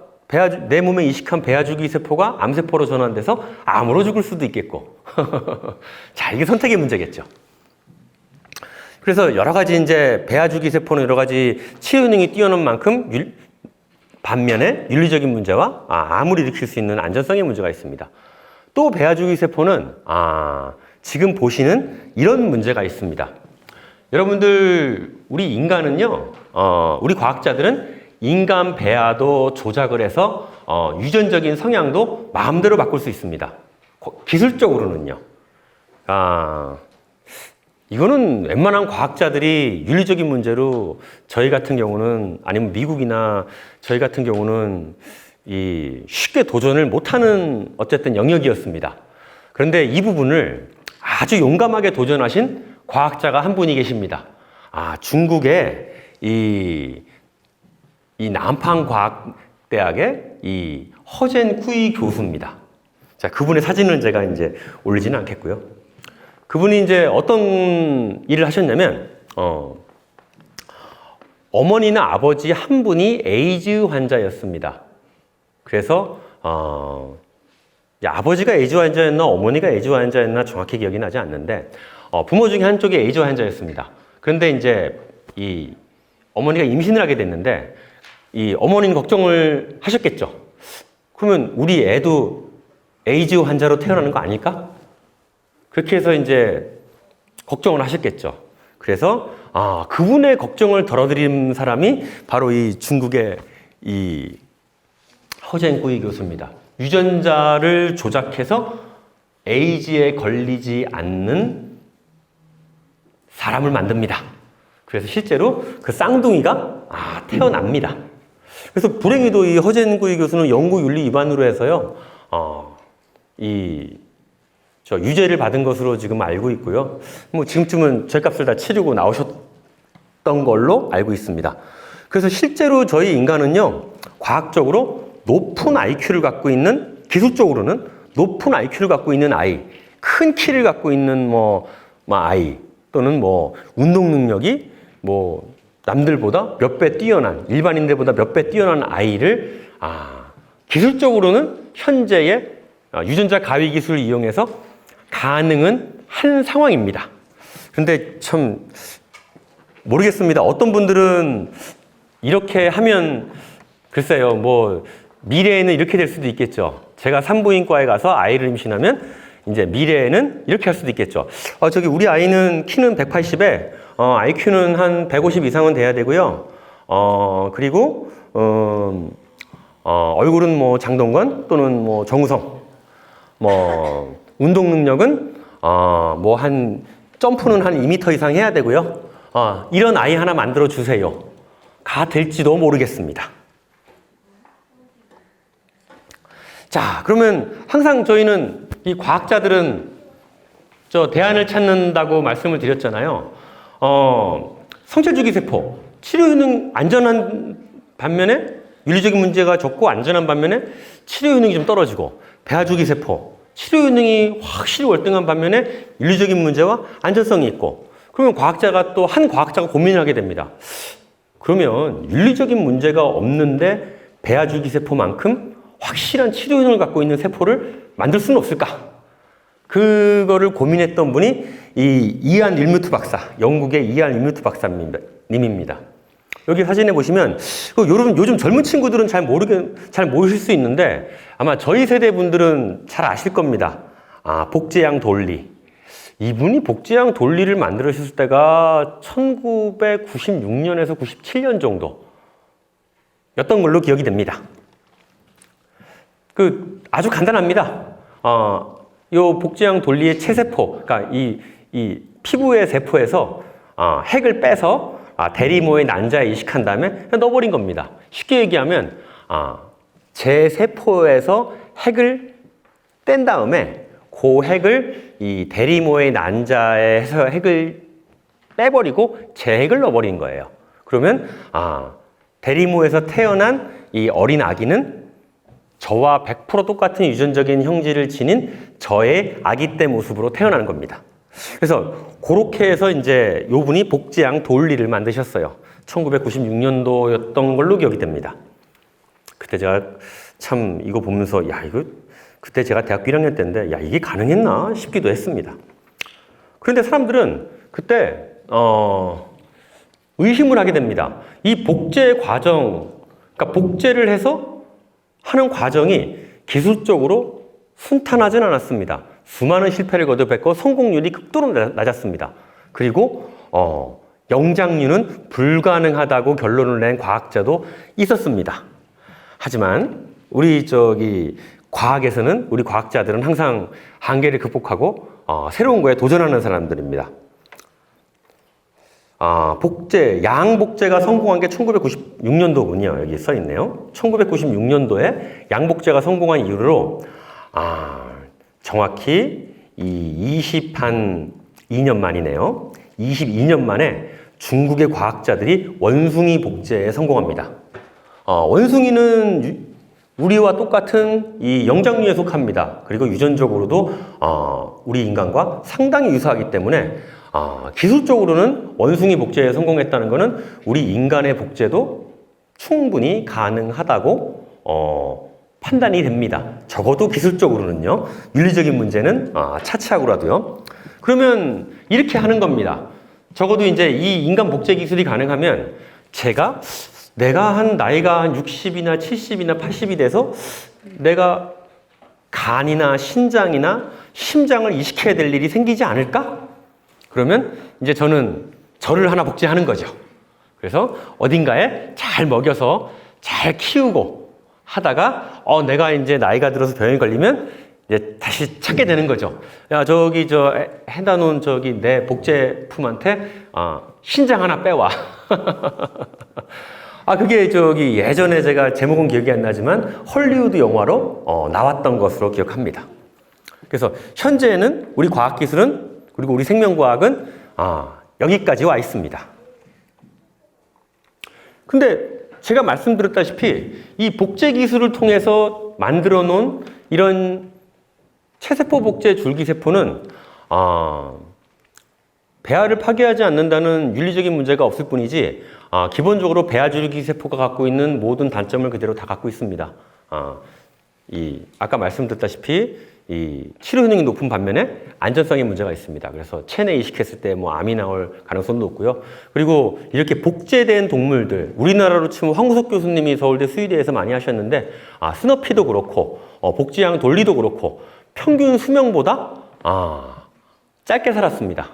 내 몸에 이식한 배아줄기 세포가 암세포로 전환돼서 암으로 죽을 수도 있겠고. 자, 이게 선택의 문제겠죠. 그래서 여러 가지 이제 배아줄기 세포는 여러 가지 치료 능력이 뛰어난 만큼 반면에 윤리적인 문제와 암을 일으킬 수 있는 안전성의 문제가 있습니다. 또 배아줄기 세포는 지금 보시는 이런 문제가 있습니다. 여러분들, 우리 인간은요, 우리 과학자들은 인간 배아도 조작을 해서 유전적인 성향도 마음대로 바꿀 수 있습니다. 기술적으로는요. 이거는 웬만한 과학자들이 윤리적인 문제로 저희 같은 경우는, 아니면 미국이나 저희 같은 경우는 쉽게 도전을 못하는 어쨌든 영역이었습니다. 그런데 이 부분을 아주 용감하게 도전하신 과학자가 한 분이 계십니다. 중국의 이 남판과학대학의 이 허젠 쿠이 교수입니다. 자, 그분의 사진은 제가 이제 올리지는 않겠고요. 그분이 이제 어떤 일을 하셨냐면, 어머니나 아버지 한 분이 에이즈 환자였습니다. 그래서 아버지가 에이즈 환자였나 어머니가 에이즈 환자였나 정확히 기억이 나지 않는데 부모 중에 한쪽이 에이즈 환자였습니다. 그런데 이제 이 어머니가 임신을 하게 됐는데 이 어머니는 걱정을 하셨겠죠. 그러면 우리 애도 에이즈 환자로 태어나는 거 아닐까? 그렇게 해서 이제 걱정을 하셨겠죠. 그래서 그분의 걱정을 덜어드린 사람이 바로 이 중국의 이 허젠 구이 교수입니다. 유전자를 조작해서 에이즈에 걸리지 않는 사람을 만듭니다. 그래서 실제로 그 쌍둥이가 태어납니다. 그래서 불행히도 이 허젠 구이 교수는 연구 윤리 위반으로 해서요, 유죄를 받은 것으로 지금 알고 있고요. 지금쯤은 죗값을 다 치르고 나오셨던 걸로 알고 있습니다. 그래서 실제로 저희 인간은요, 과학적으로 높은 IQ를 갖고 있는, 기술적으로는 높은 IQ를 갖고 있는 아이, 큰 키를 갖고 있는 아이, 또는 운동 능력이 남들보다 몇 배 뛰어난, 일반인들보다 몇 배 뛰어난 아이를 기술적으로는 현재의 유전자 가위 기술을 이용해서 가능은 한 상황입니다. 근데 참 모르겠습니다. 어떤 분들은 이렇게 하면 글쎄요, 뭐 미래에는 이렇게 될 수도 있겠죠. 제가 산부인과에 가서 아이를 임신하면 이제 미래에는 이렇게 할 수도 있겠죠. 저기 우리 아이는 키는 180에 IQ는 한 150 이상은 돼야 되고요. 그리고 얼굴은 뭐 장동건 또는 뭐 정우성. 뭐 운동 능력은 뭐 한 점프는 한 2m 이상 해야 되고요. 이런 아이 하나 만들어 주세요. 가 될지도 모르겠습니다. 자, 그러면 항상 저희는 이 과학자들은 저 대안을 찾는다고 말씀을 드렸잖아요. 성체주기 세포 치료 효능 안전한 반면에 윤리적인 문제가 적고 안전한 반면에 치료 효능이 좀 떨어지고, 배아주기 세포 치료 효능이 확실히 월등한 반면에 윤리적인 문제와 안전성이 있고, 그러면 과학자가 또 한 과학자가 고민을 하게 됩니다. 그러면 윤리적인 문제가 없는데 배아주기 세포만큼 확실한 치료 효능을 갖고 있는 세포를 만들 수는 없을까? 그거를 고민했던 분이 이 이안 윌무트 박사, 영국의 이안 윌무트 박사님입니다. 여기 사진에 보시면 여러분 요즘 젊은 친구들은 잘 모르실 수 있는데 아마 저희 세대 분들은 잘 아실 겁니다. 복제양 돌리. 이분이 복제양 돌리를 만들으셨을 때가 1996년에서 97년 정도였던 걸로 기억이 됩니다. 아주 간단합니다. 요 복제양 돌리의 체세포, 그러니까 이 피부의 세포에서 핵을 빼서 대리모의 난자에 이식한 다음에 그냥 넣어버린 겁니다. 쉽게 얘기하면 제 세포에서 핵을 뗀 다음에 그 핵을 이 대리모의 난자에서 핵을 빼버리고 제 핵을 넣어버린 거예요. 그러면 대리모에서 태어난 이 어린 아기는 저와 100% 똑같은 유전적인 형질을 지닌 저의 아기 때 모습으로 태어나는 겁니다. 그래서 그렇게 해서 이제 요 분이 복제양 돌리를 만드셨어요. 1996년도였던 걸로 기억이 됩니다. 그때 제가 참 이거 보면서 그때 제가 대학교 1학년 때인데 이게 가능했나 싶기도 했습니다. 그런데 사람들은 그때 의심을 하게 됩니다. 이 복제 과정, 그러니까 복제를 해서 하는 과정이 기술적으로 순탄하진 않았습니다. 수많은 실패를 거듭했고 성공률이 극도로 낮았습니다. 그리고 영장류는 불가능하다고 결론을 낸 과학자도 있었습니다. 하지만 우리 과학에서는 우리 과학자들은 항상 한계를 극복하고 새로운 거에 도전하는 사람들입니다. 양복제가 성공한 게 1996년도군요. 여기 써 있네요. 1996년도에 양복제가 성공한 이후로 정확히 22년 만이네요. 22년 만에 중국의 과학자들이 원숭이 복제에 성공합니다. 원숭이는 우리와 똑같은 이 영장류에 속합니다. 그리고 유전적으로도 우리 인간과 상당히 유사하기 때문에 기술적으로는 원숭이 복제에 성공했다는 것은 우리 인간의 복제도 충분히 가능하다고 판단이 됩니다. 적어도 기술적으로는요. 윤리적인 문제는 차치하고라도요. 그러면 이렇게 하는 겁니다. 적어도 이제 이 인간 복제 기술이 가능하면 내가 나이가 한 60이나 70이나 80이 돼서 내가 간이나 신장이나 심장을 이식해야 될 일이 생기지 않을까? 그러면 이제 저를 하나 복제하는 거죠. 그래서 어딘가에 잘 먹여서 잘 키우고 하다가 내가 이제 나이가 들어서 병에 걸리면 이제 다시 찾게 되는 거죠. 해다 놓은 내 복제품한테 신장 하나 빼와. 그게 예전에 제가 제목은 기억이 안 나지만 헐리우드 영화로 나왔던 것으로 기억합니다. 그래서 현재는 우리 과학기술은 그리고 우리 생명과학은 여기까지 와 있습니다. 근데 제가 말씀드렸다시피 이 복제 기술을 통해서 만들어 놓은 이런 체세포 복제 줄기세포는 배아를 파괴하지 않는다는 윤리적인 문제가 없을 뿐이지 기본적으로 배아줄기세포가 갖고 있는 모든 단점을 그대로 다 갖고 있습니다. 아까 말씀드렸다시피 이 치료 효능이 높은 반면에 안전성에 문제가 있습니다. 그래서 체내 이식했을 때 뭐 암이 나올 가능성도 높고요. 그리고 이렇게 복제된 동물들, 우리나라로 치면 황구석 교수님이 서울대 수의대에서 많이 하셨는데 스너피도 그렇고 복지양 돌리도 그렇고 평균 수명보다 짧게 살았습니다.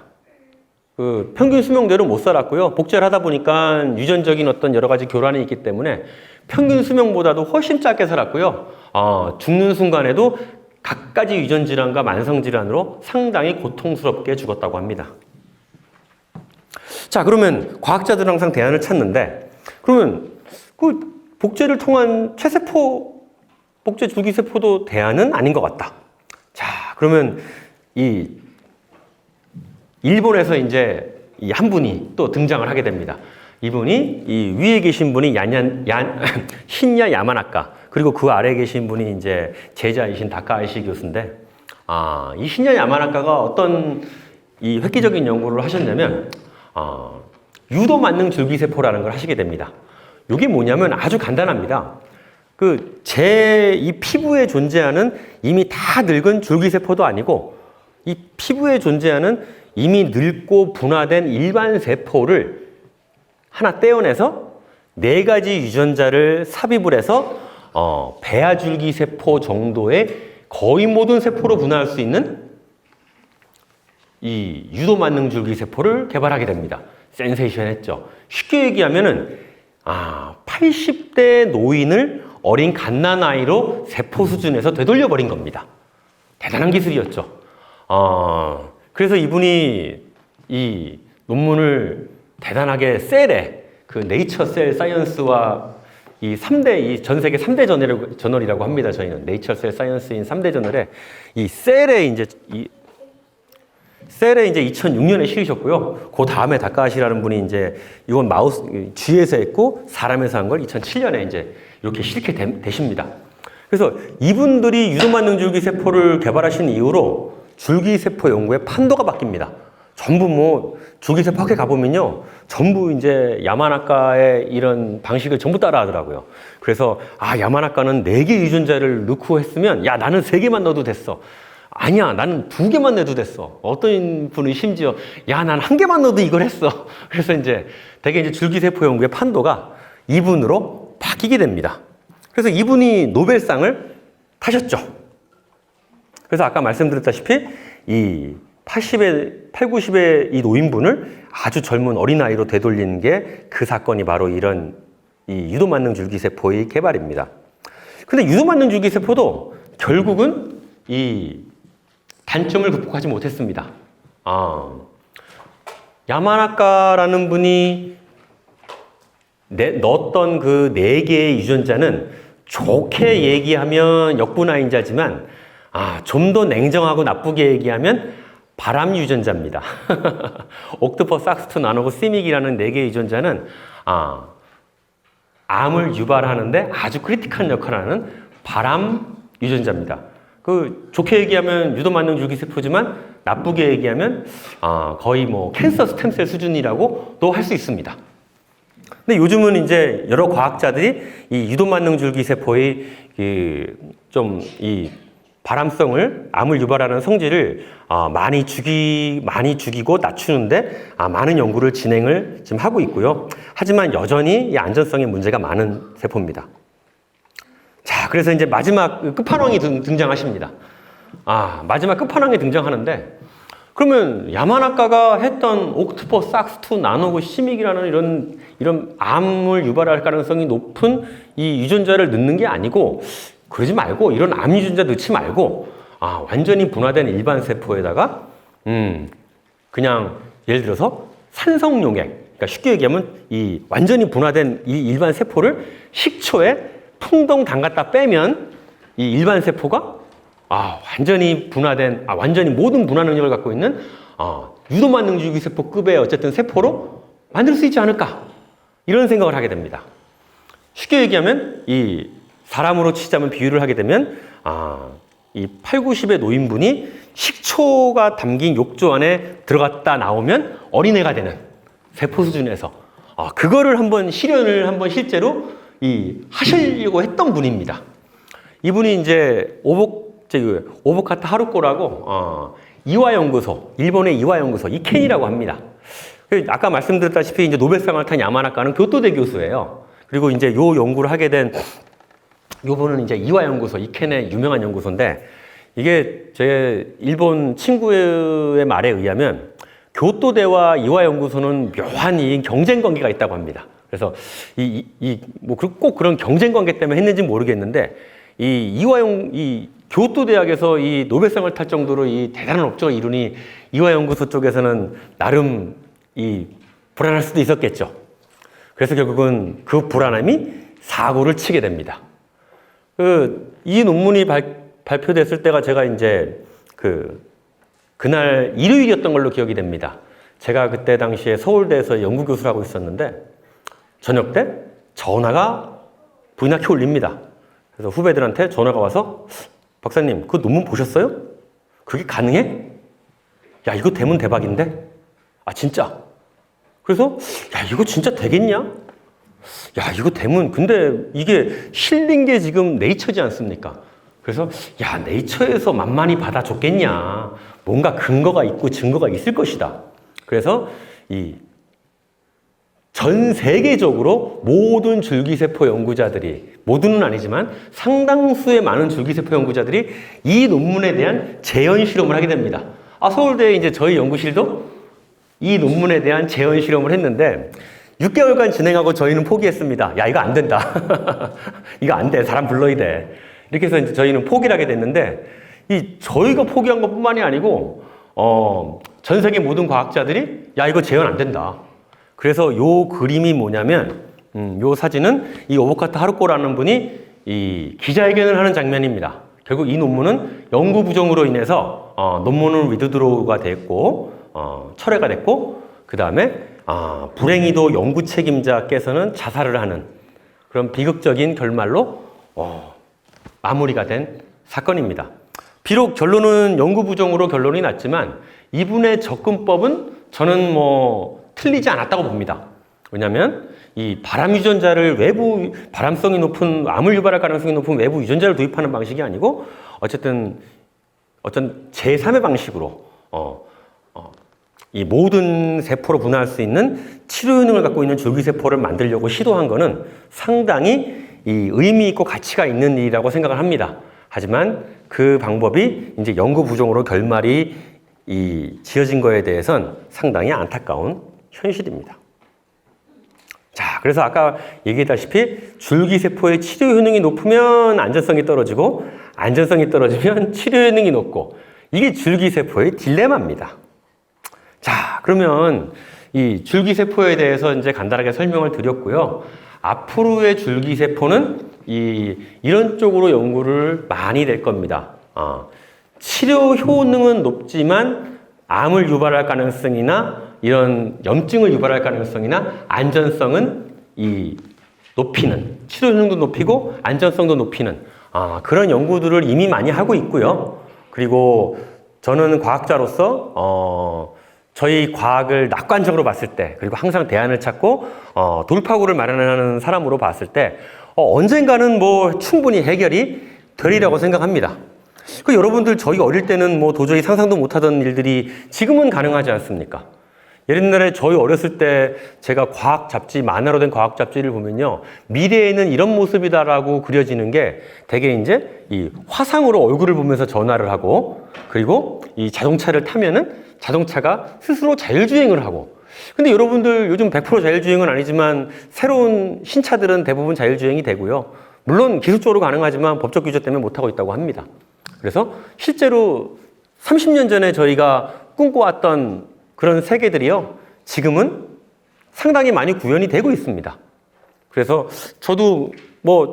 그 평균 수명대로 못 살았고요. 복제를 하다 보니까 유전적인 어떤 여러 가지 교란이 있기 때문에 평균 수명보다도 훨씬 짧게 살았고요. 죽는 순간에도 갖가지 유전 질환과 만성 질환으로 상당히 고통스럽게 죽었다고 합니다. 자, 그러면 과학자들은 항상 대안을 찾는데, 그러면 그 복제를 통한 체세포, 복제 줄기세포도 대안은 아닌 것 같다. 자, 그러면 이 일본에서 이제 이 한 분이 또 등장을 하게 됩니다. 이분이 이 위에 계신 분이 신야 야마나카, 그리고 그 아래에 계신 분이 이제 제자이신 다카이시 교수인데, 이 신야 야마나카가 어떤 이 획기적인 연구를 하셨냐면, 유도 만능 줄기세포라는 걸 하시게 됩니다. 이게 뭐냐면 아주 간단합니다. 이 피부에 존재하는 이미 다 늙은 줄기세포도 아니고, 이 피부에 존재하는 이미 늙고 분화된 일반 세포를 하나 떼어내서 4가지 유전자를 삽입을 해서 배아줄기 세포 정도의 거의 모든 세포로 분화할 수 있는 이 유도 만능 줄기 세포를 개발하게 됩니다. 센세이션했죠. 쉽게 얘기하면은 80대 노인을 어린 갓난아이로 세포 수준에서 되돌려 버린 겁니다. 대단한 기술이었죠. 그래서 이분이 이 논문을 대단하게 셀에 그 네이처 셀 사이언스와 이 3대, 이 전 세계 3대 저널이라고 합니다. 저희는 네이처 셀 사이언스인 3대 저널에 이 셀에 이제 2006년에 실으셨고요. 그 다음에 다카하시라는 분이 이제 이건 마우스 쥐에서 했고 사람에서 한 걸 2007년에 이제 이렇게 실게 되십니다. 그래서 이분들이 유도만능 줄기세포를 개발하신 이후로 줄기세포 연구의 판도가 바뀝니다. 전부 뭐 줄기세포 학회 가보면요, 전부 이제 야마나카의 이런 방식을 전부 따라 하더라고요. 그래서 야마나카는 4개 유전자를 넣고 했으면 나는 3개만 넣어도 됐어. 아니야, 나는 2개만 내도 됐어. 어떤 분은 심지어 난 1개만 넣어도 이걸 했어. 그래서 이제 되게 이제 줄기세포 연구의 판도가 이분으로 바뀌게 됩니다. 그래서 이분이 노벨상을 타셨죠. 그래서 아까 말씀드렸다시피 이 90의 이 노인분을 아주 젊은 어린아이로 되돌리는 게 그 사건이 바로 이런 이 유도만능 줄기세포의 개발입니다. 근데 유도만능 줄기세포도 결국은 이 단점을 극복하지 못했습니다. 야마나카라는 분이 넣었던 그 4개의 유전자는 좋게 얘기하면 역분화인자지만 좀 더 냉정하고 나쁘게 얘기하면 바람 유전자입니다. 옥토퍼스, 삭스투, 나노고, 시믹이라는 4개의 유전자는 암을 유발하는데 아주 크리티컬한 역할을 하는 바람 유전자입니다. 좋게 얘기하면 유도만능 줄기세포지만 나쁘게 얘기하면 거의 뭐 캔서 스템셀 수준이라고도 할 수 있습니다. 근데 요즘은 이제 여러 과학자들이 이 유도만능 줄기세포의 이 발암성을, 암을 유발하는 성질을 많이 죽이고 낮추는데 많은 연구를 진행을 지금 하고 있고요. 하지만 여전히 이 안전성에 문제가 많은 세포입니다. 자, 그래서 이제 마지막 끝판왕이 등장하십니다. 마지막 끝판왕이 등장하는데, 그러면 야마나카가 했던 옥토퍼스, 삭스투, 나노고, 시믹이라는 이런 암을 유발할 가능성이 높은 이 유전자를 넣는 게 아니고, 그러지 말고 이런 암 유전자 넣지 말고 완전히 분화된 일반 세포에다가 그냥 예를 들어서 산성용액, 그러니까 쉽게 얘기하면 이 완전히 분화된 이 일반 세포를 식초에 풍덩 담갔다 빼면 이 일반 세포가 완전히 분화된 완전히 모든 분화 능력을 갖고 있는 유도만능 줄기세포급의 어쨌든 세포로 만들 수 있지 않을까, 이런 생각을 하게 됩니다. 쉽게 얘기하면 이 사람으로 치자면 비유를 하게 되면 이 80의 노인분이 식초가 담긴 욕조 안에 들어갔다 나오면 어린애가 되는 세포 수준에서 그거를 한번 실현을 한번 실제로 하시려고 했던 분입니다. 이분이 이제 오보카타 하루코라고 이와연구소, 일본의 이와연구소, 이켄이라고 합니다. 아까 말씀드렸다시피 이제 노벨상을 탄 야마나카는 교토대 교수예요. 그리고 이제 요 연구를 하게 된 요분은 이제 이와연구소, 이켄의 유명한 연구소인데, 이게 제 일본 친구의 말에 의하면 교토대와 이와연구소는 묘한 경쟁 관계가 있다고 합니다. 그래서 뭐 꼭 그런 경쟁 관계 때문에 했는지 모르겠는데, 이 교토대학에서 이 노벨상을 탈 정도로 이 대단한 업적을 이루니 이화연구소 쪽에서는 나름 불안할 수도 있었겠죠. 그래서 결국은 그 불안함이 사고를 치게 됩니다. 이 논문이 발표됐을 때가 제가 이제 그날 일요일이었던 걸로 기억이 됩니다. 제가 그때 당시에 서울대에서 연구교수를 하고 있었는데, 저녁 때 전화가 부인학교 올립니다. 그래서 후배들한테 전화가 와서, 박사님, 그 논문 보셨어요? 그게 가능해? 야, 이거 되면 대박인데? 진짜? 그래서, 야, 이거 진짜 되겠냐? 야, 이거 되면, 근데 이게 실린 게 지금 네이처지 않습니까? 그래서, 야, 네이처에서 만만히 받아줬겠냐? 뭔가 근거가 있고 증거가 있을 것이다. 그래서 전 세계적으로 모든 줄기세포 연구자들이, 모두는 아니지만 상당수의 많은 줄기세포 연구자들이 이 논문에 대한 재현 실험을 하게 됩니다. 서울대 이제 저희 연구실도 이 논문에 대한 재현 실험을 했는데 6개월간 진행하고 저희는 포기했습니다. 야, 이거 안 된다. 이거 안 돼. 사람 불러야 돼. 이렇게 해서 이제 저희는 포기를 하게 됐는데, 저희가 포기한 것 뿐만이 아니고, 전 세계 모든 과학자들이 야, 이거 재현 안 된다. 그래서 요 그림이 뭐냐면, 요 사진은 이 오보카타 하루코라는 분이 기자회견을 하는 장면입니다. 결국 이 논문은 연구 부정으로 인해서 논문은 위드드로우가 됐고, 철회가 됐고, 그 다음에 불행히도 연구 책임자께서는 자살을 하는 그런 비극적인 결말로 마무리가 된 사건입니다. 비록 결론은 연구 부정으로 결론이 났지만 이분의 접근법은 저는 틀리지 않았다고 봅니다. 왜냐하면 이 바람 유전자를 외부, 발암성이 높은, 암을 유발할 가능성이 높은 외부 유전자를 도입하는 방식이 아니고 어쨌든 어떤 제3의 방식으로 이 모든 세포로 분화할 수 있는 치료 효능을 갖고 있는 줄기세포를 만들려고 시도한 거는 상당히 의미 있고 가치가 있는 일이라고 생각을 합니다. 하지만 그 방법이 이제 연구 부정으로 결말이 지어진 거에 대해선 상당히 안타까운 현실입니다. 자, 그래서 아까 얘기했다시피 줄기세포의 치료 효능이 높으면 안전성이 떨어지고, 안전성이 떨어지면 치료 효능이 높고, 이게 줄기세포의 딜레마입니다. 자, 그러면 이 줄기세포에 대해서 이제 간단하게 설명을 드렸고요. 앞으로의 줄기세포는 이런 쪽으로 연구를 많이 될 겁니다. 치료 효능은 높지만 암을 유발할 가능성이나 이런 염증을 유발할 가능성이나 안전성은 높이는, 치료 효능도 높이고 안전성도 높이는 그런 연구들을 이미 많이 하고 있고요. 그리고 저는 과학자로서 저희 과학을 낙관적으로 봤을 때, 그리고 항상 대안을 찾고 돌파구를 마련하는 사람으로 봤을 때 언젠가는 충분히 해결이 되리라고 생각합니다. 여러분들, 저희 어릴 때는 도저히 상상도 못하던 일들이 지금은 가능하지 않습니까? 옛날에 저희 어렸을 때 제가 과학 잡지, 만화로 된 과학 잡지를 보면요, 미래에는 이런 모습이다라고 그려지는 게 대개 이제 화상으로 얼굴을 보면서 전화를 하고, 그리고 이 자동차를 타면은 자동차가 스스로 자율주행을 하고. 근데 여러분들, 요즘 100% 자율주행은 아니지만 새로운 신차들은 대부분 자율주행이 되고요. 물론 기술적으로 가능하지만 법적 규제 때문에 못하고 있다고 합니다. 그래서 실제로 30년 전에 저희가 꿈꿔왔던 그런 세계들이요, 지금은 상당히 많이 구현이 되고 있습니다. 그래서 저도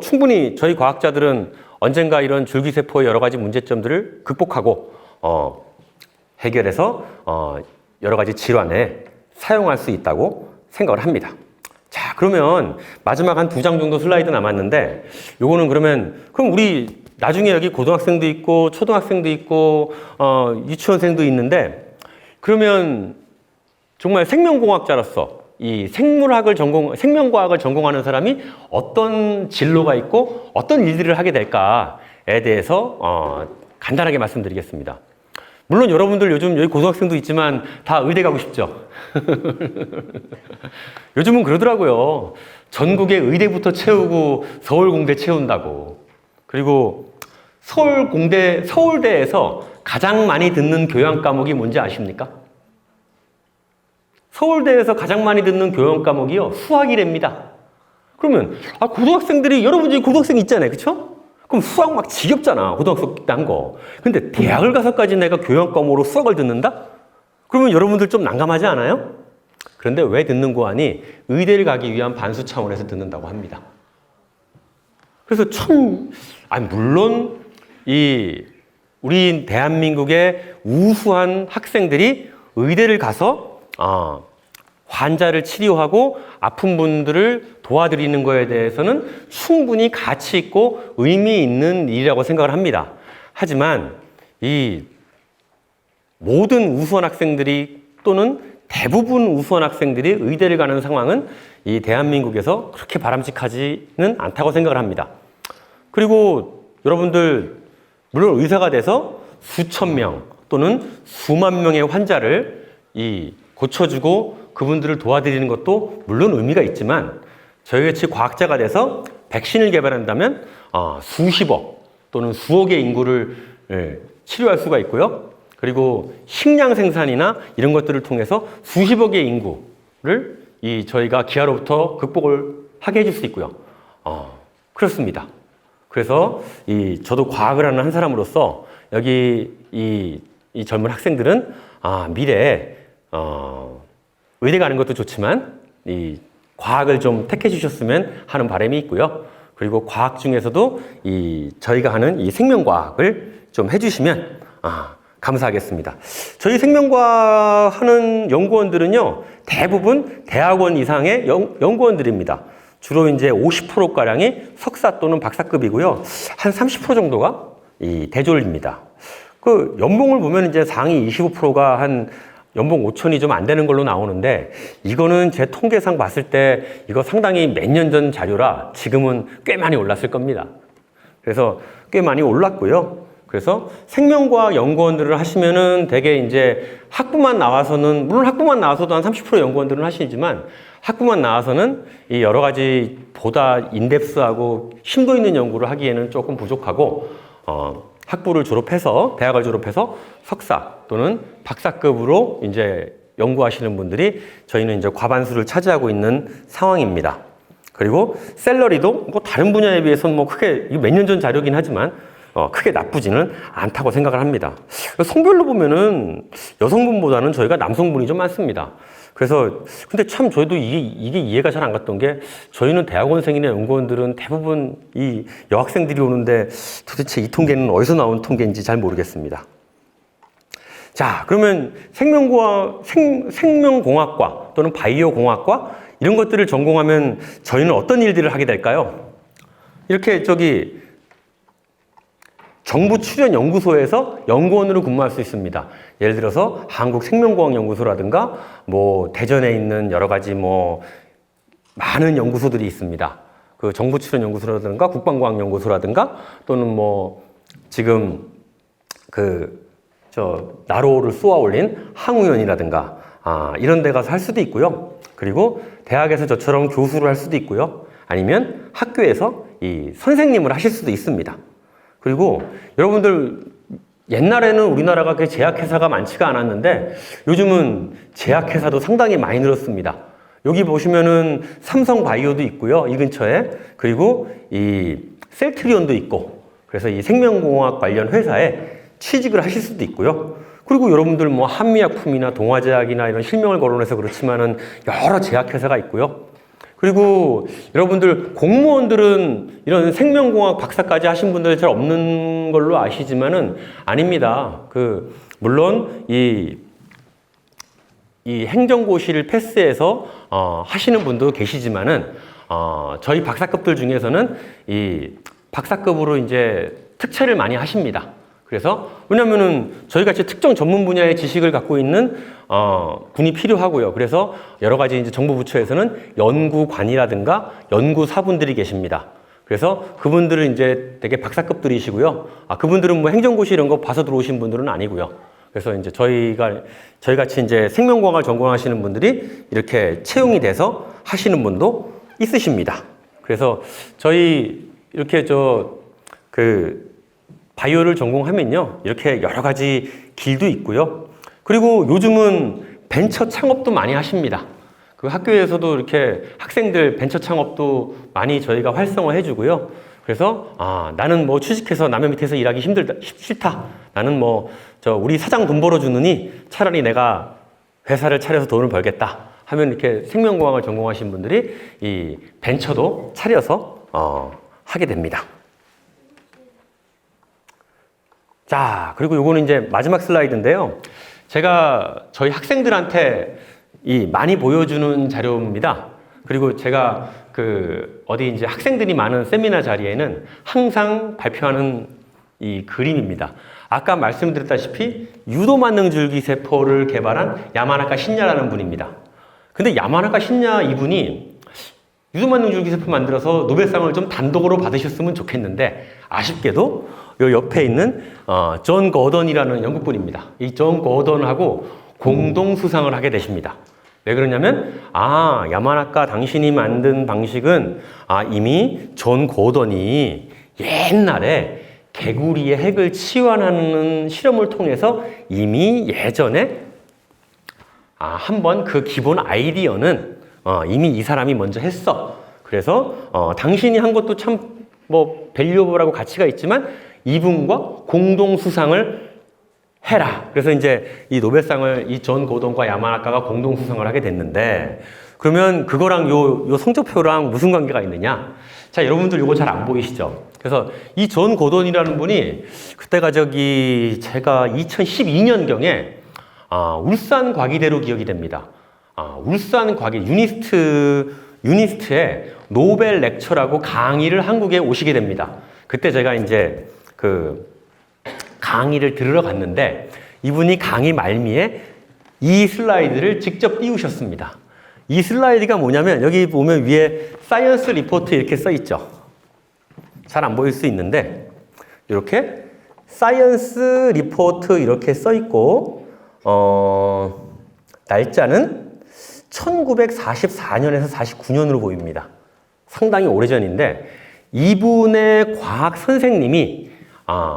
충분히 저희 과학자들은 언젠가 이런 줄기세포의 여러 가지 문제점들을 극복하고 해결해서 여러 가지 질환에 사용할 수 있다고 생각을 합니다. 자, 그러면 마지막 한 2장 정도 슬라이드 남았는데, 요거는 그럼 우리 나중에 여기 고등학생도 있고 초등학생도 있고 유치원생도 있는데, 그러면 정말 생명공학자로서 이 생명과학을 전공하는 사람이 어떤 진로가 있고 어떤 일들을 하게 될까에 대해서 간단하게 말씀드리겠습니다. 물론 여러분들 요즘 여기 고등학생도 있지만 다 의대 가고 싶죠? 요즘은 그러더라고요. 전국에 의대부터 채우고 서울공대 채운다고. 그리고 서울대에서 가장 많이 듣는 교양 과목이 뭔지 아십니까? 서울대에서 가장 많이 듣는 교양 과목이요, 수학이랍니다. 그러면 고등학생들이, 여러분 중에 고등학생 있잖아요, 그쵸? 그럼 수학 막 지겹잖아, 고등학생 때 한 거. 근데 대학을 가서까지 내가 교양 과목으로 수학을 듣는다? 그러면 여러분들 좀 난감하지 않아요? 그런데 왜 듣는 거 아니? 의대를 가기 위한 반수 차원에서 듣는다고 합니다. 그래서 물론 우리 대한민국의 우수한 학생들이 의대를 가서 환자를 치료하고 아픈 분들을 도와드리는 것에 대해서는 충분히 가치 있고 의미 있는 일이라고 생각을 합니다. 하지만 이 모든 우수한 학생들이 또는 대부분 우수한 학생들이 의대를 가는 상황은 이 대한민국에서 그렇게 바람직하지는 않다고 생각을 합니다. 그리고 여러분들 물론 의사가 돼서 수천 명 또는 수만 명의 환자를 고쳐주고 그분들을 도와드리는 것도 물론 의미가 있지만 저희같이 과학자가 돼서 백신을 개발한다면 수십억 또는 수억의 인구를 치료할 수가 있고요. 그리고 식량 생산이나 이런 것들을 통해서 수십억의 인구를 저희가 기아로부터 극복을 하게 해줄 수 있고요. 그렇습니다. 그래서 저도 과학을 하는 한 사람으로서 여기 이 젊은 학생들은 미래에 의대 가는 것도 좋지만 과학을 좀 택해 주셨으면 하는 바람이 있고요. 그리고 과학 중에서도 저희가 하는 이 생명과학을 좀 해주시면 감사하겠습니다. 저희 생명과학 하는 연구원들은요, 대부분 대학원 이상의 연구원들입니다. 주로 이제 50%가량이 석사 또는 박사급이고요. 한 30% 정도가 대졸입니다. 그 연봉을 보면 이제 상위 25%가 한 연봉 5천이 좀 안 되는 걸로 나오는데, 이거는 제 통계상 봤을 때 이거 상당히 몇 년 전 자료라 지금은 꽤 많이 올랐을 겁니다. 그래서 꽤 많이 올랐고요. 그래서 생명과학 연구원들을 하시면은 되게 이제 학부만 나와서는, 물론 학부만 나와서도 한 30% 연구원들은 하시지만 학부만 나와서는 이 여러 가지 보다 인덱스하고 심도 있는 연구를 하기에는 조금 부족하고, 학부를 졸업해서, 대학을 졸업해서 석사 또는 박사급으로 이제 연구하시는 분들이 저희는 이제 과반수를 차지하고 있는 상황입니다. 그리고 샐러리도 뭐 다른 분야에 비해서는 뭐 크게, 몇 년 전 자료긴 하지만 크게 나쁘지는 않다고 생각을 합니다. 성별로 보면은 여성분보다는 저희가 남성분이 좀 많습니다. 그래서 근데 참 저희도 이게 이해가 잘 안 갔던 게, 저희는 대학원생이나 연구원들은 대부분 이 여학생들이 오는데 도대체 이 통계는 어디서 나온 통계인지 잘 모르겠습니다. 자, 그러면 생명공학과 또는 바이오공학과 이런 것들을 전공하면 저희는 어떤 일들을 하게 될까요? 이렇게 정부 출연 연구소에서 연구원으로 근무할 수 있습니다. 예를 들어서 한국생명공학연구소라든가 뭐 대전에 있는 여러 가지 뭐 많은 연구소들이 있습니다. 그 정부 출연 연구소라든가 국방과학연구소라든가 또는 뭐 지금 나로를 쏘아 올린 항우연이라든가 이런 데 가서 할 수도 있고요. 그리고 대학에서 저처럼 교수를 할 수도 있고요. 아니면 학교에서 이 선생님을 하실 수도 있습니다. 그리고 여러분들 옛날에는 우리나라가 그 제약회사가 많지가 않았는데 요즘은 제약회사도 상당히 많이 늘었습니다. 여기 보시면은 삼성바이오도 있고요, 이 근처에. 그리고 이 셀트리온도 있고, 그래서 이 생명공학 관련 회사에 취직을 하실 수도 있고요. 그리고 여러분들 뭐 한미약품이나 동화제약이나 이런 실명을 거론해서 그렇지만은 여러 제약회사가 있고요. 그리고 여러분들 공무원들은 이런 생명공학 박사까지 하신 분들 잘 없는 걸로 아시지만은 아닙니다. 물론 이 행정고시를 패스해서 하시는 분도 계시지만은 저희 박사급들 중에서는 이 박사급으로 이제 특채를 많이 하십니다. 그래서 왜냐면은 저희 같이 특정 전문 분야의 지식을 갖고 있는 분이 필요하고요. 그래서 여러 가지 이제 정부 부처에서는 연구관이라든가 연구사분들이 계십니다. 그래서 그분들은 이제 되게 박사급들이시고요. 그분들은 뭐 행정고시 이런 거 봐서 들어오신 분들은 아니고요. 그래서 이제 저희 같이 이제 생명공학을 전공하시는 분들이 이렇게 채용이 돼서 하시는 분도 있으십니다. 그래서 저희 이렇게 바이오를 전공하면요, 이렇게 여러 가지 길도 있고요. 그리고 요즘은 벤처 창업도 많이 하십니다. 그 학교에서도 이렇게 학생들 벤처 창업도 많이 저희가 활성화해 주고요. 그래서 나는 뭐 취직해서 남의 밑에서 일하기 싫다. 나는 뭐 우리 사장 돈 벌어주느니 차라리 내가 회사를 차려서 돈을 벌겠다 하면 이렇게 생명공학을 전공하신 분들이 이 벤처도 차려서 하게 됩니다. 자, 그리고 요거는 이제 마지막 슬라이드인데요. 제가 저희 학생들한테 많이 보여주는 자료입니다. 그리고 제가 어디 이제 학생들이 많은 세미나 자리에는 항상 발표하는 이 그림입니다. 아까 말씀드렸다시피 유도만능줄기 세포를 개발한 야마나카 신야라는 분입니다. 근데 야마나카 신야 이분이 유도만능줄기 세포 만들어서 노벨상을 좀 단독으로 받으셨으면 좋겠는데 아쉽게도 요 옆에 있는 존 거던이라는 영국분입니다. 이 존 거던하고 공동 수상을 하게 되십니다. 왜 그러냐면 야마나카 당신이 만든 방식은 이미 존 거던이 옛날에 개구리의 핵을 치환하는 실험을 통해서 이미 예전에 한번 그 기본 아이디어는 이미 이 사람이 먼저 했어. 그래서 당신이 한 것도 참 뭐 밸류어블하고 가치가 있지만 이분과 공동 수상을 해라. 그래서 이제 이 노벨상을 이 존 고던과 야마나카가 공동 수상을 하게 됐는데, 그러면 그거랑 요 성적표랑 무슨 관계가 있느냐? 자, 여러분들 이거 잘 안 보이시죠? 그래서 이 존 고던이라는 분이 그때가 제가 2012년경에 울산 과기대로 기억이 됩니다. 울산 과기 유니스트에 노벨 렉처라고 강의를 한국에 오시게 됩니다. 그때 제가 이제 강의를 들으러 갔는데 이분이 강의 말미에 이 슬라이드를 직접 띄우셨습니다. 이 슬라이드가 뭐냐면 여기 보면 위에 사이언스 리포트 이렇게 써 있죠. 잘 안 보일 수 있는데 이렇게 사이언스 리포트 이렇게 써 있고 날짜는 1944년에서 49년으로 보입니다. 상당히 오래전인데 이분의 과학 선생님이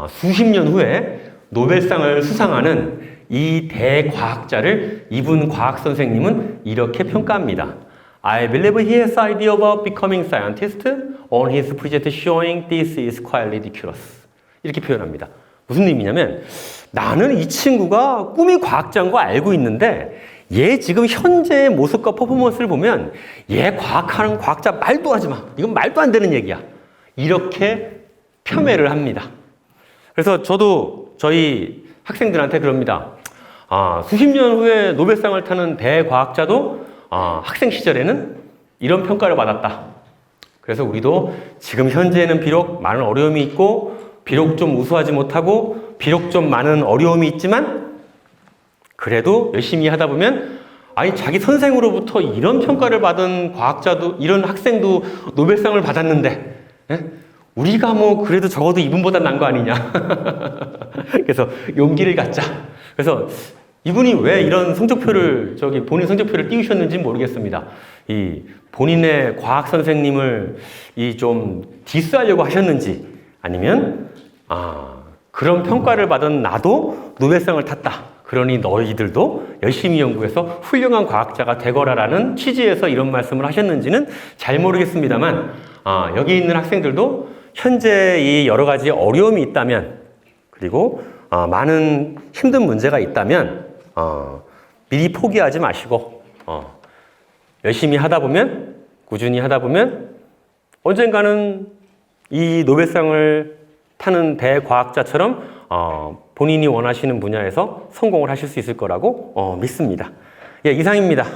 수십 년 후에 노벨상을 수상하는 이 대과학자를 이분 과학 선생님은 이렇게 평가합니다. I believe he has idea about becoming scientist on his project showing this is quite ridiculous. 이렇게 표현합니다. 무슨 의미냐면 나는 이 친구가 꿈이 과학자인 거 알고 있는데 얘 지금 현재의 모습과 퍼포먼스를 보면 얘 과학하는 과학자 말도 하지 마. 이건 말도 안 되는 얘기야. 이렇게 폄훼를 합니다. 그래서 저도 저희 학생들한테 그럽니다. 수십 년 후에 노벨상을 타는 대과학자도 학생 시절에는 이런 평가를 받았다. 그래서 우리도 지금 현재는 비록 많은 어려움이 있고 비록 좀 우수하지 못하고 비록 좀 많은 어려움이 있지만 그래도 열심히 하다 보면 자기 선생으로부터 이런 평가를 받은 과학자도 이런 학생도 노벨상을 받았는데 우리가 뭐 그래도 적어도 이분보다 난 거 아니냐. 그래서 용기를 갖자. 그래서 이분이 왜 이런 성적표를 본인 성적표를 띄우셨는지 모르겠습니다. 이 본인의 과학 선생님을 좀 디스하려고 하셨는지 아니면 그런 평가를 받은 나도 노벨상을 탔다. 그러니 너희들도 열심히 연구해서 훌륭한 과학자가 되거라라는 취지에서 이런 말씀을 하셨는지는 잘 모르겠습니다만 여기 있는 학생들도 현재 이 여러 가지 어려움이 있다면 그리고 많은 힘든 문제가 있다면 미리 포기하지 마시고 열심히 하다 보면 꾸준히 하다 보면 언젠가는 이 노벨상을 타는 대과학자처럼 본인이 원하시는 분야에서 성공을 하실 수 있을 거라고 믿습니다. 예, 이상입니다.